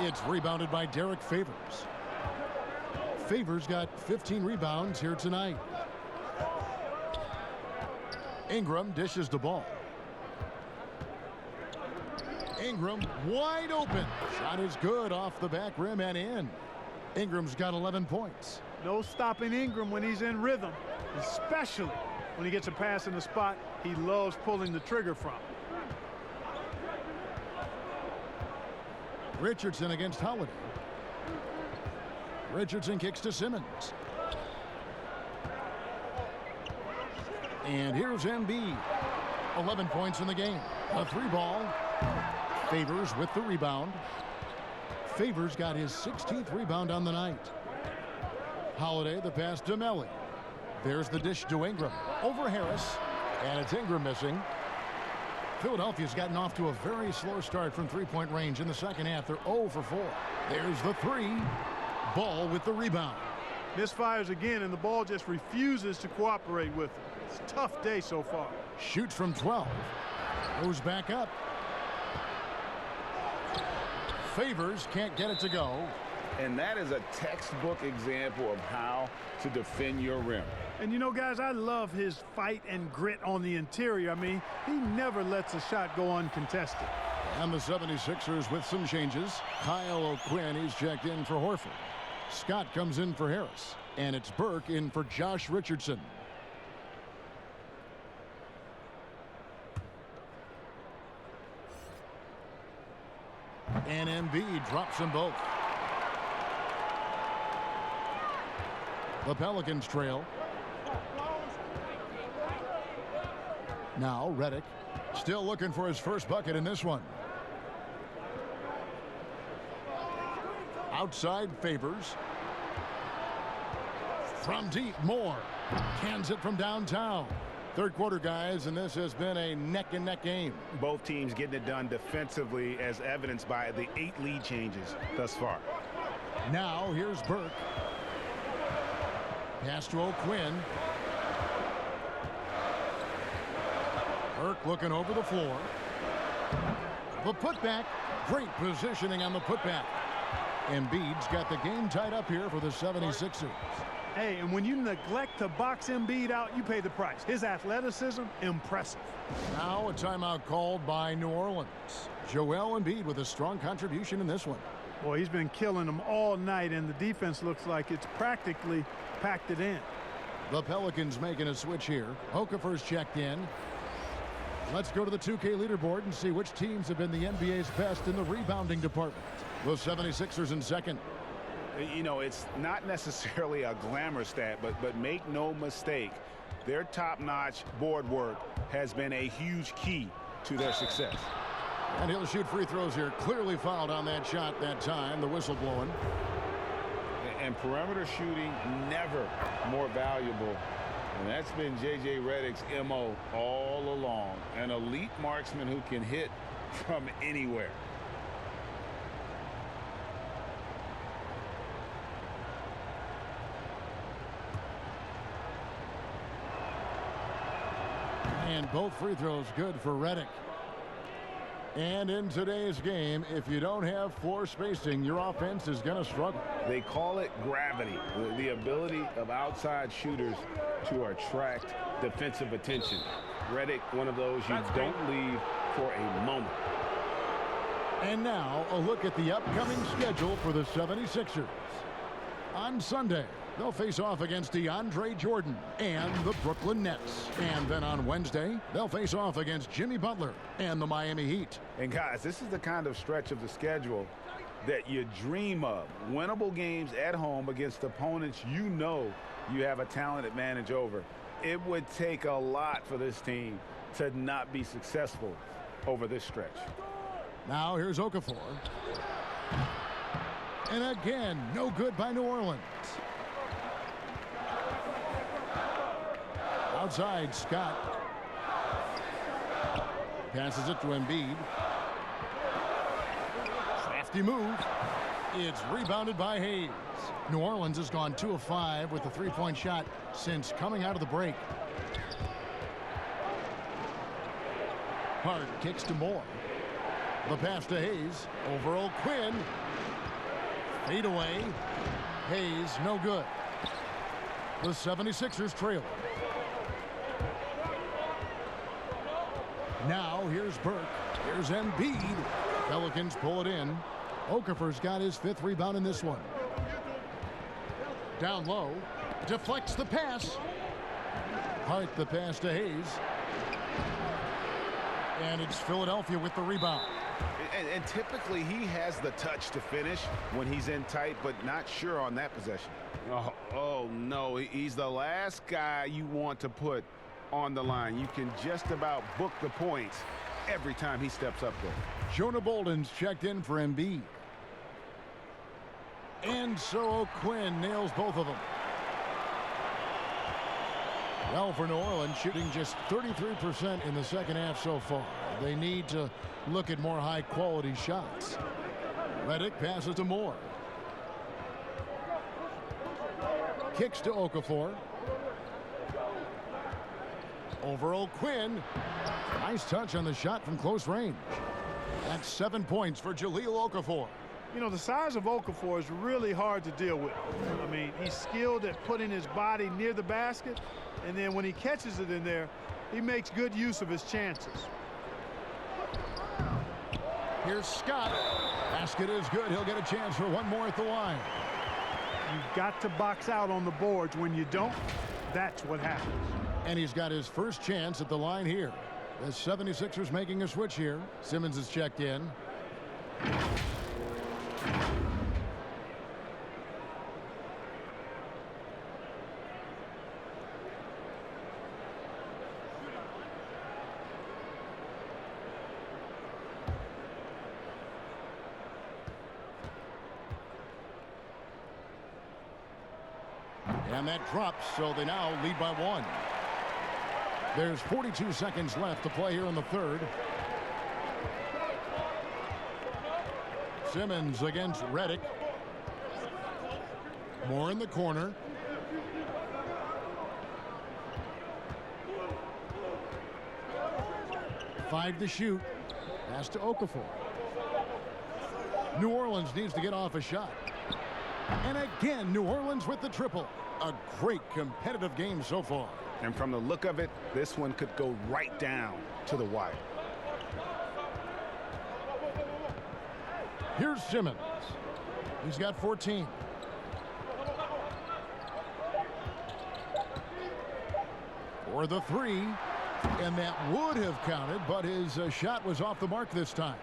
It's rebounded by Derek Favors. Favors got 15 rebounds here tonight. Ingram dishes the ball. Ingram wide open. Shot is good off the back rim and in. Ingram's got 11 points. No stopping Ingram when he's in rhythm, especially when he gets a pass in the spot he loves pulling the trigger from. Richardson against Holiday. Richardson kicks to Simmons. And here's Embiid. 11 points in the game. A 3-ball. Favors with the rebound. Favors got his 16th rebound on the night. Holiday, the pass to Melly. There's the dish to Ingram. Over Harris. And it's Ingram missing. Philadelphia's gotten off to a very slow start from three-point range in the second half. They're 0 for 4. There's the 3. Ball with the rebound. Misfires again, and the ball just refuses to cooperate with him. It's a tough day so far. Shoots from 12. Goes back up. Favors can't get it to go. And that is a textbook example of how to defend your rim. And you know, guys, I love his fight and grit on the interior. I mean, he never lets a shot go uncontested. And the 76ers with some changes. Kyle O'Quinn, he's checked in for Horford. Scott comes in for Harris. And it's Burke in for Josh Richardson. And Embiid drops them both. The Pelicans trail. Now Redick still looking for his first bucket in this one. Outside Favors. From deep, Moore. Cans it from downtown. Third quarter, guys, and this has been a neck-and-neck game. Both teams getting it done defensively, as evidenced by the 8 lead changes thus far. Now here's Burke. Pass to O'Quinn. Burke looking over the floor. The putback. Great positioning on the putback. Embiid's got the game tied up here for the 76ers. Hey, and when you neglect to box Embiid out, you pay the price. His athleticism, impressive. Now a timeout called by New Orleans. Joel Embiid with a strong contribution in this one. Boy, he's been killing them all night, and the defense looks like it's practically packed it in. The Pelicans making a switch here. Okafor's checked in. Let's go to the 2K leaderboard and see which teams have been the NBA's best in the rebounding department. The 76ers in second. You know, it's not necessarily a glamour stat, but make no mistake, their top-notch board work has been a huge key to their success. And he'll shoot free throws here. Clearly fouled on that shot that time. The whistle blowing. And perimeter shooting never more valuable. And that's been J.J. Redick's M.O. all along. An elite marksman who can hit from anywhere. And both free throws good for Redick. And in today's game, if you don't have floor spacing, your offense is going to struggle. They call it gravity, the ability of outside shooters to attract defensive attention. Redick, one of those you don't leave for a moment. And now a look at the upcoming schedule for the 76ers. On Sunday, they'll face off against DeAndre Jordan and the Brooklyn Nets. And then on Wednesday, they'll face off against Jimmy Butler and the Miami Heat. And guys, this is the kind of stretch of the schedule that you dream of. Winnable games at home against opponents you know you have a talent advantage over. It would take a lot for this team to not be successful over this stretch. Now here's Okafor. And again, no good by New Orleans. Outside, Scott. Passes it to Embiid. Crafty move. It's rebounded by Hayes. New Orleans has gone 2 of 5 with the three-point shot since coming out of the break. Hart kicks to Moore. The pass to Hayes. Over O'Quinn. Fade away. Hayes, no good. The 76ers trail. Now here's Burke. Here's Embiid. Pelicans pull it in. Okafor's got his 5th rebound in this one. Down low. Deflects the pass. Hart the pass to Hayes. And it's Philadelphia with the rebound. And typically he has the touch to finish when he's in tight, but not sure on that possession. Oh no, he's the last guy you want to put on the line. You can just about book the points every time he steps up there. Jonah Bolden's checked in for Embiid. And so Quinn nails both of them. Well, for New Orleans, shooting just 33% in the second half so far. They need to look at more high-quality shots. Redick passes to Moore. Kicks to Okafor. Over O'Quinn. Nice touch on the shot from close range. That's 7 points for Jahlil Okafor. You know, the size of Okafor is really hard to deal with. I mean, he's skilled at putting his body near the basket, and then when he catches it in there, he makes good use of his chances. Here's Scott. Basket is good. He'll get a chance for one more at the line. You've got to box out on the boards. When you don't, that's what happens. And he's got his first chance at the line here. The 76ers making a switch here. Simmons is checked in. And that drops, so they now lead by 1. There's 42 seconds left to play here in the third. Simmons against Redick. Moore in the corner. Five to shoot. Pass to Okafor. New Orleans needs to get off a shot. And again, New Orleans with the triple. A great competitive game so far. And from the look of it, this one could go right down to the wire. Here's Simmons. He's got 14. For the three. And that would have counted, but his shot was off the mark this time.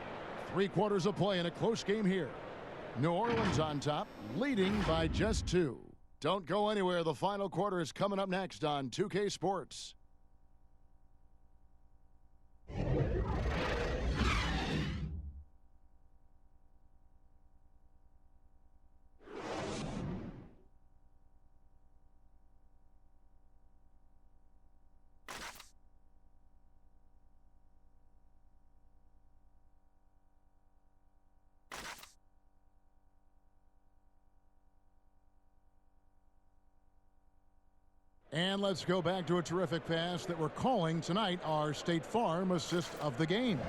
3 quarters of play in a close game here. New Orleans on top, leading by just 2. Don't go anywhere. The final quarter is coming up next on 2K Sports. And let's go back to a terrific pass that we're calling tonight our State Farm assist of the game.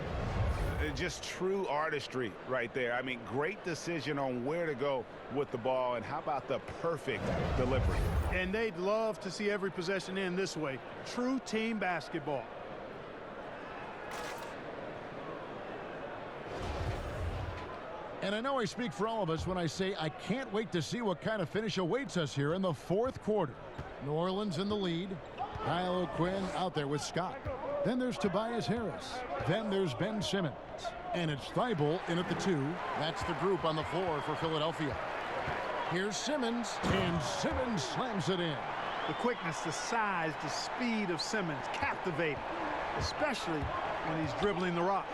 Just true artistry right there. I mean, great decision on where to go with the ball, and how about the perfect delivery? And they'd love to see every possession end this way. True team basketball. And I know I speak for all of us when I say I can't wait to see what kind of finish awaits us here in the fourth quarter. New Orleans in the lead. Kyle O'Quinn out there with Scott. Then there's Tobias Harris. Then there's Ben Simmons. And it's Thibault in at the 2. That's the group on the floor for Philadelphia. Here's Simmons, and Simmons slams it in. The quickness, the size, the speed of Simmons, captivating, especially when he's dribbling the rock.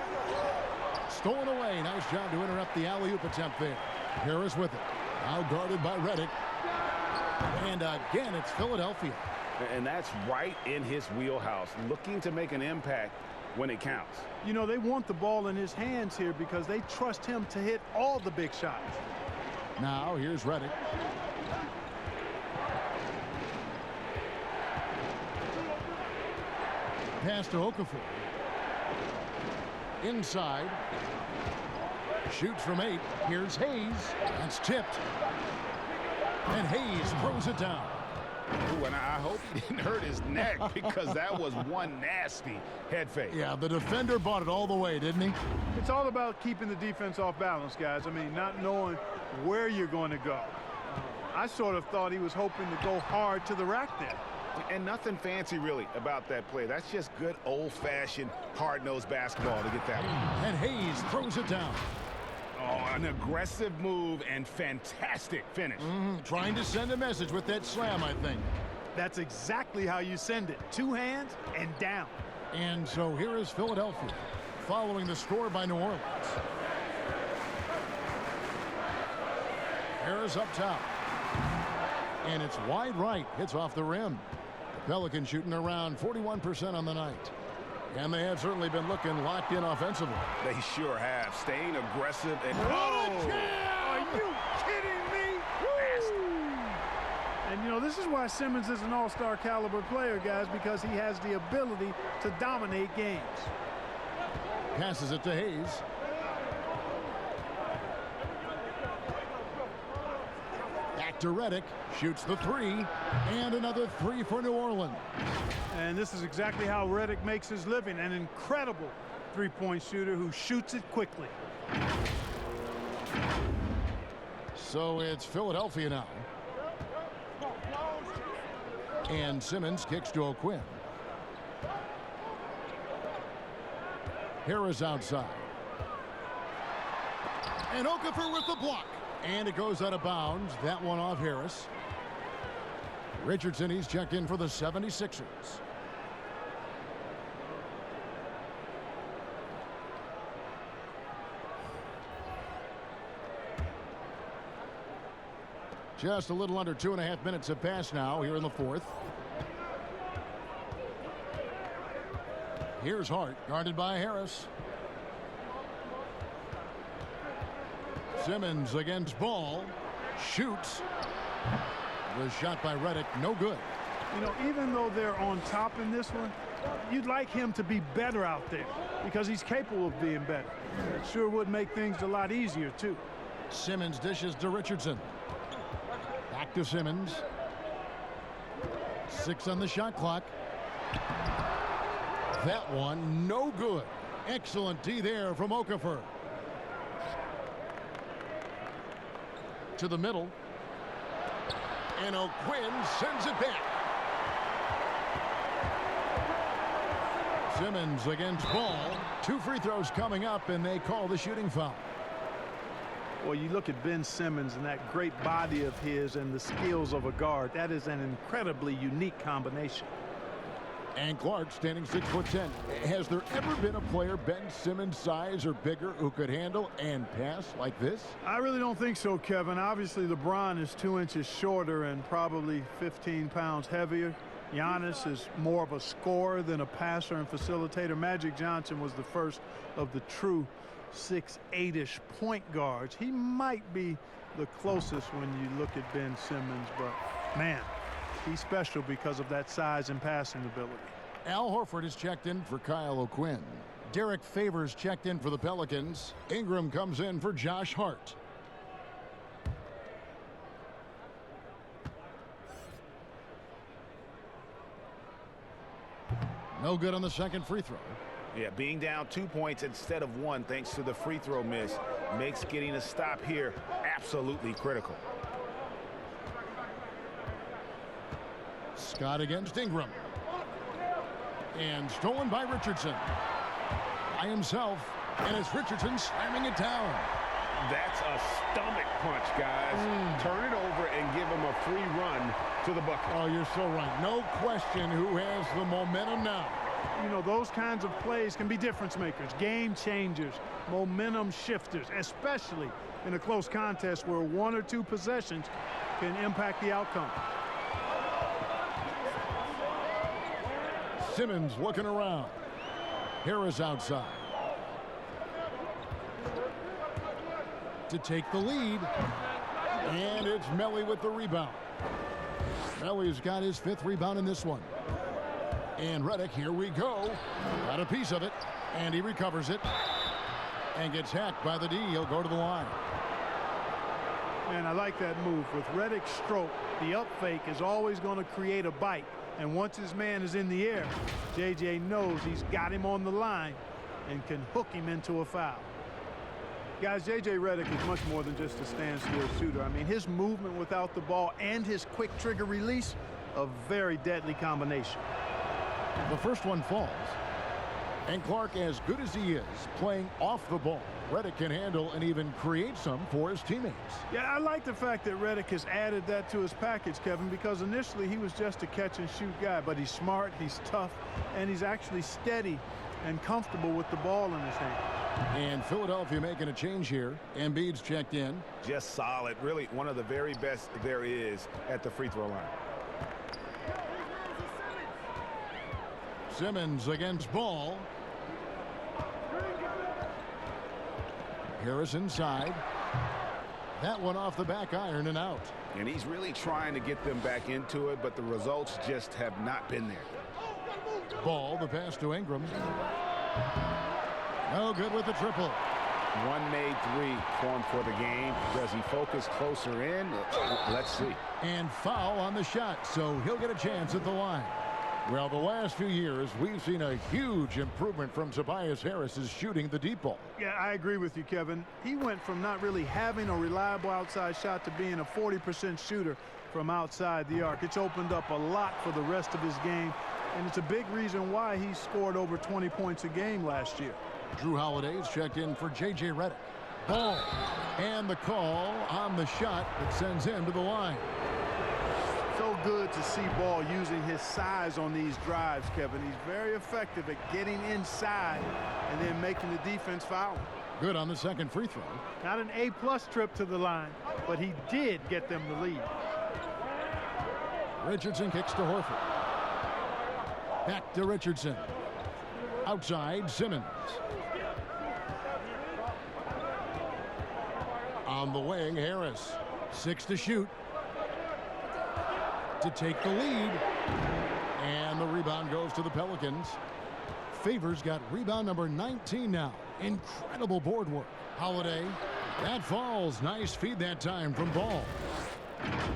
Stolen away. Nice job to interrupt the alley-oop attempt there. Harris with it. Now guarded by Redick. And again, it's Philadelphia. And that's right in his wheelhouse, looking to make an impact when it counts. You know, they want the ball in his hands here because they trust him to hit all the big shots. Now, here's Redick. Pass to Okafor. Inside. Shoots from 8. Here's Hayes. That's tipped. And Hayes throws it down. Ooh, and I hope he didn't hurt his neck, because that was one nasty head fake. Yeah, the defender bought it all the way, didn't he? It's all about keeping the defense off balance, guys. I mean, not knowing where you're going to go. I sort of thought he was hoping to go hard to the rack there. And nothing fancy, really, about that play. That's just good old-fashioned, hard-nosed basketball to get that one. And Hayes throws it down. Oh, an aggressive move and fantastic finish. Trying to send a message with that slam, I think. That's exactly how you send it. Two hands and down. And so here is Philadelphia, following the score by New Orleans. Harris up top. And it's wide right. Hits off the rim. The Pelicans shooting around 41% on the night. And they have certainly been looking locked in offensively. They sure have. Staying aggressive and... Are you kidding me? And, you know, this is why Simmons is an all-star caliber player, guys, because he has the ability to dominate games. Passes it to Hayes. Back to Redick. Shoots the three. And another three for New Orleans. And this is exactly how Redick makes his living. An incredible three-point shooter who shoots it quickly. So it's Philadelphia now. And Simmons kicks to O'Quinn. Harris outside. And Okafor with the block. And it goes out of bounds. That one off Harris. Richardson, he's checked in for the 76ers. Just a little under 2.5 minutes have passed now here in the fourth. Here's Hart, guarded by Harris. Simmons against Ball. Shoots. The shot by Redick, no good. You know, even though they're on top in this one, you'd like him to be better out there because he's capable of being better. It sure would make things a lot easier, too. Simmons dishes to Richardson. Back to Simmons. 6 on the shot clock. That one, no good. Excellent D there from Okafor. To the middle. And O'Quinn sends it back. Simmons against Ball. 2 free throws coming up, and they call the shooting foul. Well, you look at Ben Simmons and that great body of his and the skills of a guard. That is an incredibly unique combination. And Clark standing 6'10". Has there ever been a player Ben Simmons' size or bigger who could handle and pass like this? I really don't think so, Kevin. Obviously, LeBron is 2 inches shorter and probably 15 pounds heavier. Giannis is more of a scorer than a passer and facilitator. Magic Johnson was the first of the true 6'8"-ish point guards. He might be the closest when you look at Ben Simmons, but man, he's special because of that size and passing ability. Al Horford is checked in for Kyle O'Quinn. Derek Favors checked in for the Pelicans. Ingram comes in for Josh Hart. No good on the second free throw. Yeah, being down 2 points instead of 1 thanks to the free throw miss makes getting a stop here absolutely critical. Scott against Ingram. And stolen by Richardson. By himself. And it's Richardson slamming it down. That's a stomach punch, guys. Turn it over and give him a free run to the bucket. Oh, you're so right. No question who has the momentum now. You know, those kinds of plays can be difference makers, game changers, momentum shifters, especially in a close contest where 1 or 2 possessions can impact the outcome. Simmons looking around. Harris outside. To take the lead. And it's Melly with the rebound. Melly's got his 5th rebound in this one. And Redick, here we go. Got a piece of it. And he recovers it. And gets hacked by the D. He'll go to the line. Man, I like that move. With Redick's stroke, the up fake is always going to create a bite. And once his man is in the air, JJ knows he's got him on the line and can hook him into a foul. Guys, J.J. Redick is much more than just a standstill shooter. I mean, his movement without the ball and his quick trigger release, a very deadly combination. The first one falls. And Clark, as good as he is, playing off the ball, Redick can handle and even create some for his teammates. Yeah, I like the fact that Redick has added that to his package, Kevin, because initially he was just a catch-and-shoot guy, but he's smart, he's tough, and he's actually steady and comfortable with the ball in his hand. And Philadelphia making a change here. Embiid's checked in. Just solid. Really one of the very best there is at the free throw line. Simmons against Ball. Harris inside. That one off the back iron and out. And he's really trying to get them back into it, but the results just have not been there. Ball, the pass to Ingram. No good with the triple. One made three for him for the game. Does he focus closer in? Let's see. And foul on the shot, so he'll get a chance at the line. Well, the last few years, we've seen a huge improvement from Tobias Harris's shooting the deep ball. Yeah, I agree with you, Kevin. He went from not really having a reliable outside shot to being a 40% shooter from outside the arc. It's opened up a lot for the rest of his game, and it's a big reason why he scored over 20 points a game last year. Drew Holiday's checked in for J.J. Redick. Ball, and the call on the shot that sends him to the line. So good to see Ball using his size on these drives, Kevin. He's very effective at getting inside and then making the defense foul. Good on the second free throw. Not an A-plus trip to the line, but he did get them the lead. Richardson kicks to Horford. Back to Richardson. Outside, Simmons. On the wing, Harris. 6 to shoot. To take the lead. And the rebound goes to the Pelicans. Favors got rebound number 19 now. Incredible board work. Holiday. That falls. Nice feed that time from Ball.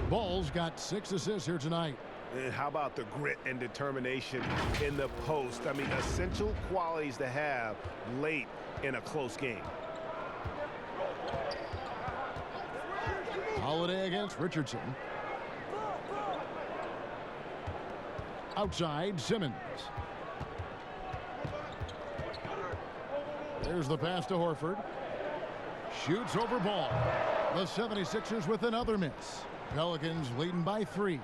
Ball's got 6 assists here tonight. And how about the grit and determination in the post? I mean, essential qualities to have late in a close game. Holiday against Richardson. Outside, Simmons. There's the pass to Horford. Shoots over Ball. The 76ers with another miss. Pelicans leading by 3.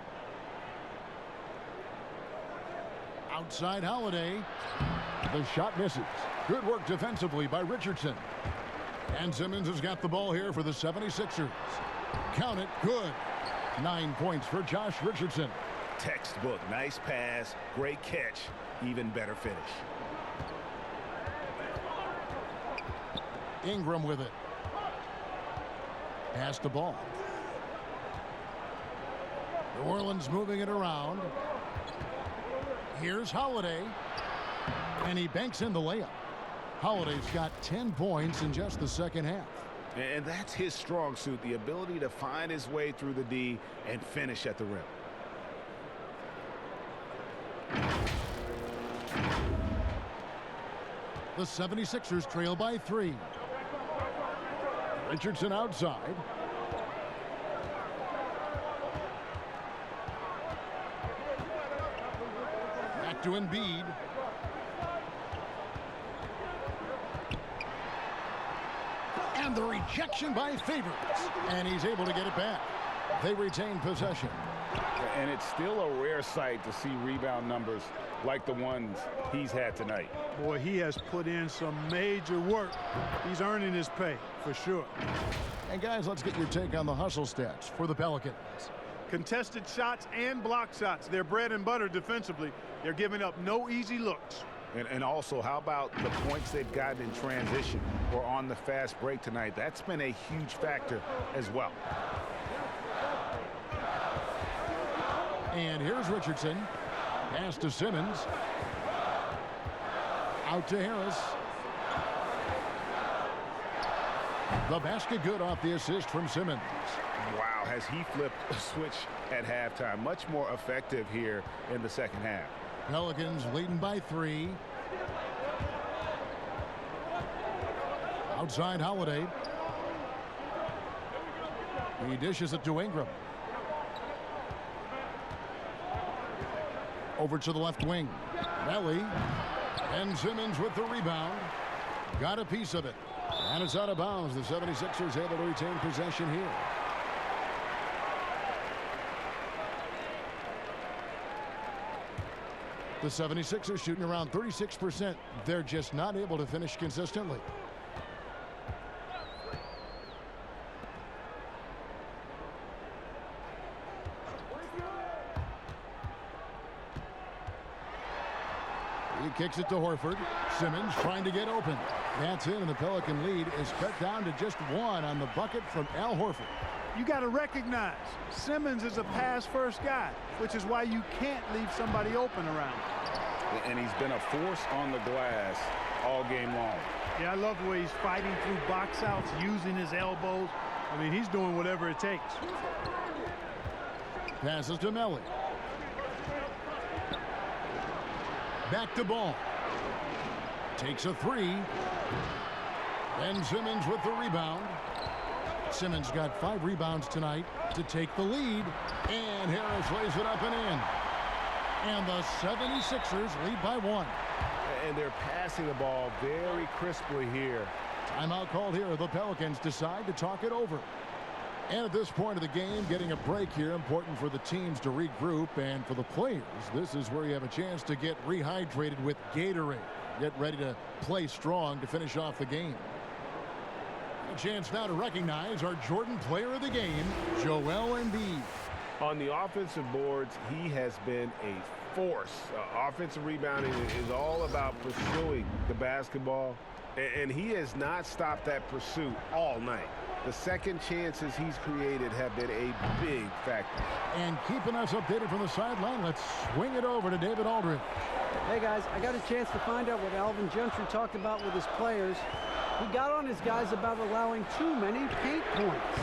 Outside Holiday. The shot misses. Good work defensively by Richardson. And Simmons has got the ball here for the 76ers. Count it, good. 9 points for Josh Richardson. Textbook, nice pass, great catch, even better finish. Ingram with it. Pass the ball. New Orleans moving it around. Here's Holiday. And he banks in the layup. Holiday's got 10 points in just the second half. And that's his strong suit, the ability to find his way through the D and finish at the rim. The 76ers trail by 3. Richardson outside. Back to Embiid. And the rejection by Favors. And he's able to get it back. They retain possession. And it's still a rare sight to see rebound numbers like the ones he's had tonight. Boy, he has put in some major work. He's earning his pay, for sure. And guys, let's get your take on the hustle stats for the Pelicans. Contested shots and block shots. They're bread and butter defensively. They're giving up no easy looks. And also, how about the points they've gotten in transition or on the fast break tonight? That's been a huge factor as well. And here's Richardson. Pass to Simmons. Out to Harris. The basket good off the assist from Simmons. Wow, has he flipped a switch at halftime? Much more effective here in the second half. Pelicans leading by 3. Outside Holiday. He dishes it to Ingram. Over to the left wing. Melly. Ben Simmons with the rebound. Got a piece of it. And it's out of bounds. The 76ers able to retain possession here. The 76ers shooting around 36%. They're just not able to finish consistently. He kicks it to Horford. Simmons trying to get open. That's in, and the Pelican lead is cut down to just 1 on the bucket from Al Horford. You got to recognize Simmons is a pass-first guy, which is why you can't leave somebody open around him. And he's been a force on the glass all game long. Yeah, I love the way he's fighting through box outs, using his elbows. I mean, he's doing whatever it takes. Passes to Melly. Back to Ball. Takes a 3. Ben Simmons with the rebound. Simmons got 5 rebounds tonight to take the lead. And Harris lays it up and in. And the 76ers lead by 1. And they're passing the ball very crisply here. Timeout called here. The Pelicans decide to talk it over. And at this point of the game, getting a break here, important for the teams to regroup. And for the players, this is where you have a chance to get rehydrated with Gatorade. Get ready to play strong to finish off the game. A chance now to recognize our Jordan Player of the Game, Joel Embiid. On the offensive boards, he has been a force. Offensive rebounding is all about pursuing the basketball, and he has not stopped that pursuit all night. The second chances he's created have been a big factor. And keeping us updated from the sideline, let's swing it over to David Aldridge. Hey, guys, I got a chance to find out what Alvin Gentry talked about with his players. He got on his guys about allowing too many paint points.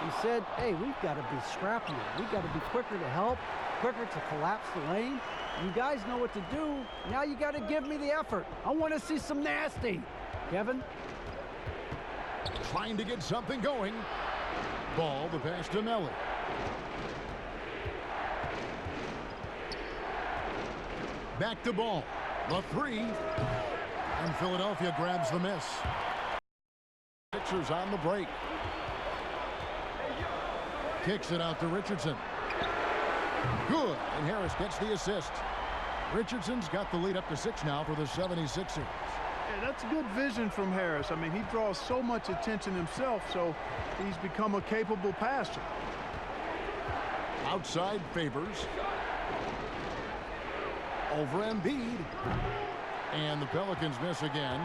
He said, hey, we've got to be scrappier. We've got to be quicker to help, quicker to collapse the lane. You guys know what to do. Now you got to give me the effort. I want to see some nasty. Kevin? Trying to get something going. Ball, the pass to Melly. Back to Ball. The 3. And Philadelphia grabs the miss. Sixers on the break. Kicks it out to Richardson. Good. And Harris gets the assist. Richardson's got the lead up to 6 now for the 76ers. Yeah, that's good vision from Harris. I mean, he draws so much attention himself, so he's become a capable passer. Outside Favors. Over Embiid. And the Pelicans miss again.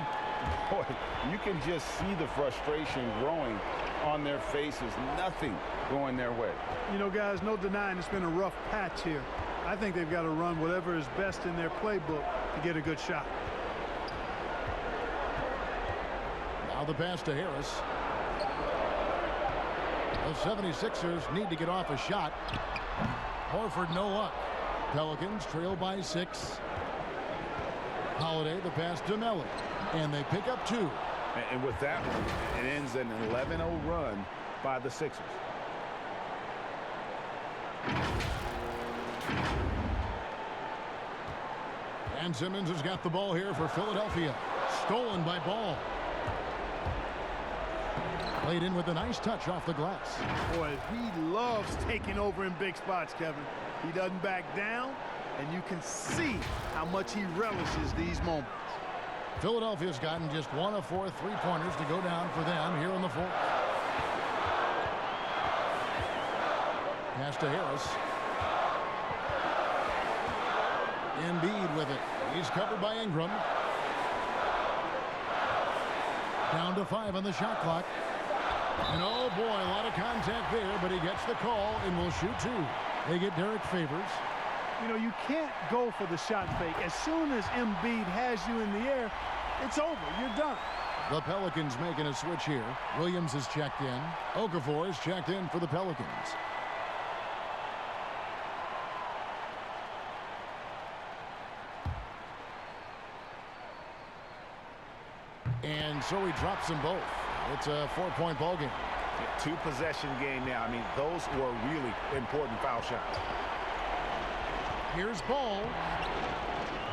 Boy, you can just see the frustration growing on their faces. Nothing going their way. You know, guys, no denying it's been a rough patch here. I think they've got to run whatever is best in their playbook to get a good shot. Now the pass to Harris. The 76ers need to get off a shot. Horford no luck. Pelicans trail by 6. Holiday, the pass to Melly. And they pick up 2. And with that one, it ends an 11-0 run by the Sixers. And Simmons has got the ball here for Philadelphia. Stolen by Ball. Played in with a nice touch off the glass. Boy, he loves taking over in big spots, Kevin. He doesn't back down, and you can see how much he relishes these moments. Philadelphia's gotten just 1 of 4 3-pointers to go down for them here in the 4th. Pass to Harris. Embiid with it. He's covered by Ingram. Down to 5 on the shot clock. And oh boy, a lot of contact there, but he gets the call and will shoot 2. They get Derek Favors. You know, you can't go for the shot fake. As soon as Embiid has you in the air, it's over. You're done. The Pelicans making a switch here. Williams is checked in. Okafor is checked in for the Pelicans. And so he drops them both. It's a 4-point ball game. Two-possession game now. I mean, those were really important foul shots. Here's Ball.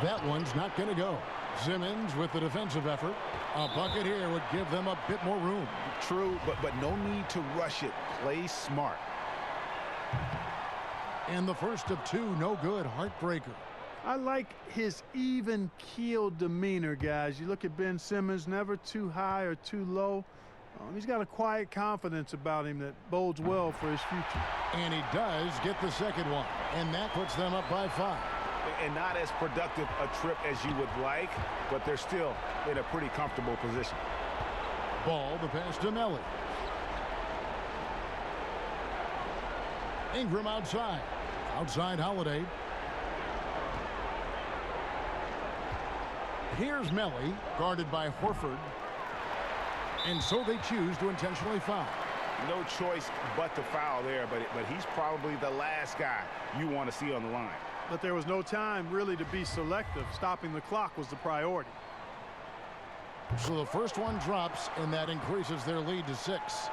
That one's not going to go. Simmons with the defensive effort. A bucket here would give them a bit more room. True, but no need to rush it. Play smart. And the first of two, no good. Heartbreaker. I like his even-keeled demeanor, guys. You look at Ben Simmons, never too high or too low. He's got a quiet confidence about him that bodes well for his future. And he does get the second one. And that puts them up by 5. And not as productive a trip as you would like, but they're still in a pretty comfortable position. Ball, the pass to Melly. Ingram outside. Outside Holiday. Here's Melly, guarded by Horford. And so they choose to intentionally foul. No choice but to foul there, but he's probably the last guy you want to see on the line. But there was no time really to be selective. Stopping the clock was the priority. So the first one drops, and that increases their lead to 6.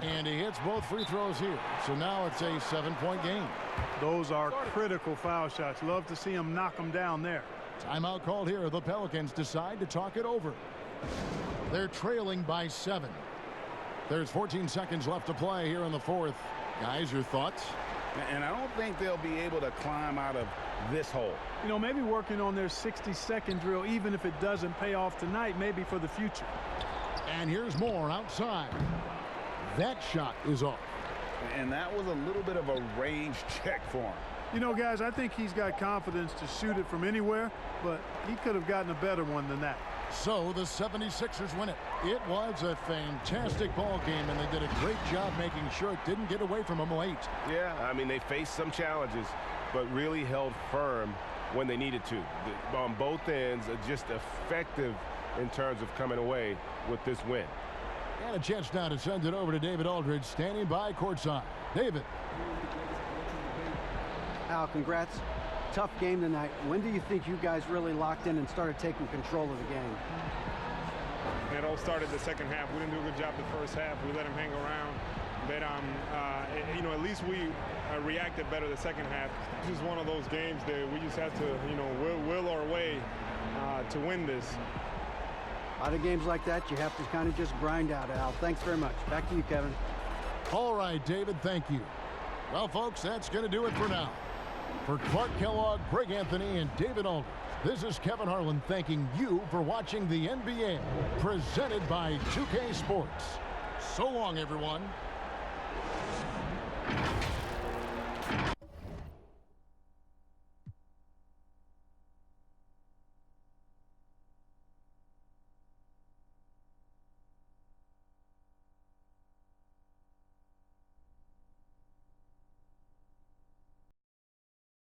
And he hits both free throws here. So now it's a 7-point game. Those are critical foul shots. Love to see him knock them down there. Timeout called here. The Pelicans decide to talk it over. They're trailing by 7. There's 14 seconds left to play here in the fourth. Guys, your thoughts? And I don't think they'll be able to climb out of this hole. You know, maybe working on their 60-second drill, even if it doesn't pay off tonight, maybe for the future. And here's more outside. That shot is off. And that was a little bit of a range check for him. You know, guys, I think he's got confidence to shoot it from anywhere, but he could have gotten a better one than that. So the 76ers win it. It was a fantastic ball game, and they did a great job making sure it didn't get away from them late. Yeah, I mean, they faced some challenges, but really held firm when they needed to. On both ends, just effective in terms of coming away with this win. And a chance now to send it over to David Aldridge, standing by courtside. David. Al, congrats. Tough game tonight. When do you think you guys really locked in and started taking control of the game? It all started the second half. We didn't do a good job the first half. We let them hang around. But, you know, at least we reacted better the second half. This is one of those games that we just have to, you know, will our way to win this. A lot of games like that, you have to kind of just grind out, Al. Thanks very much. Back to you, Kevin. All right, David, thank you. Well, folks, that's going to do it for now. For Clark Kellogg, Greg Anthony, and David Aldridge, this is Kevin Harlan thanking you for watching the NBA, presented by 2K Sports. So long, everyone.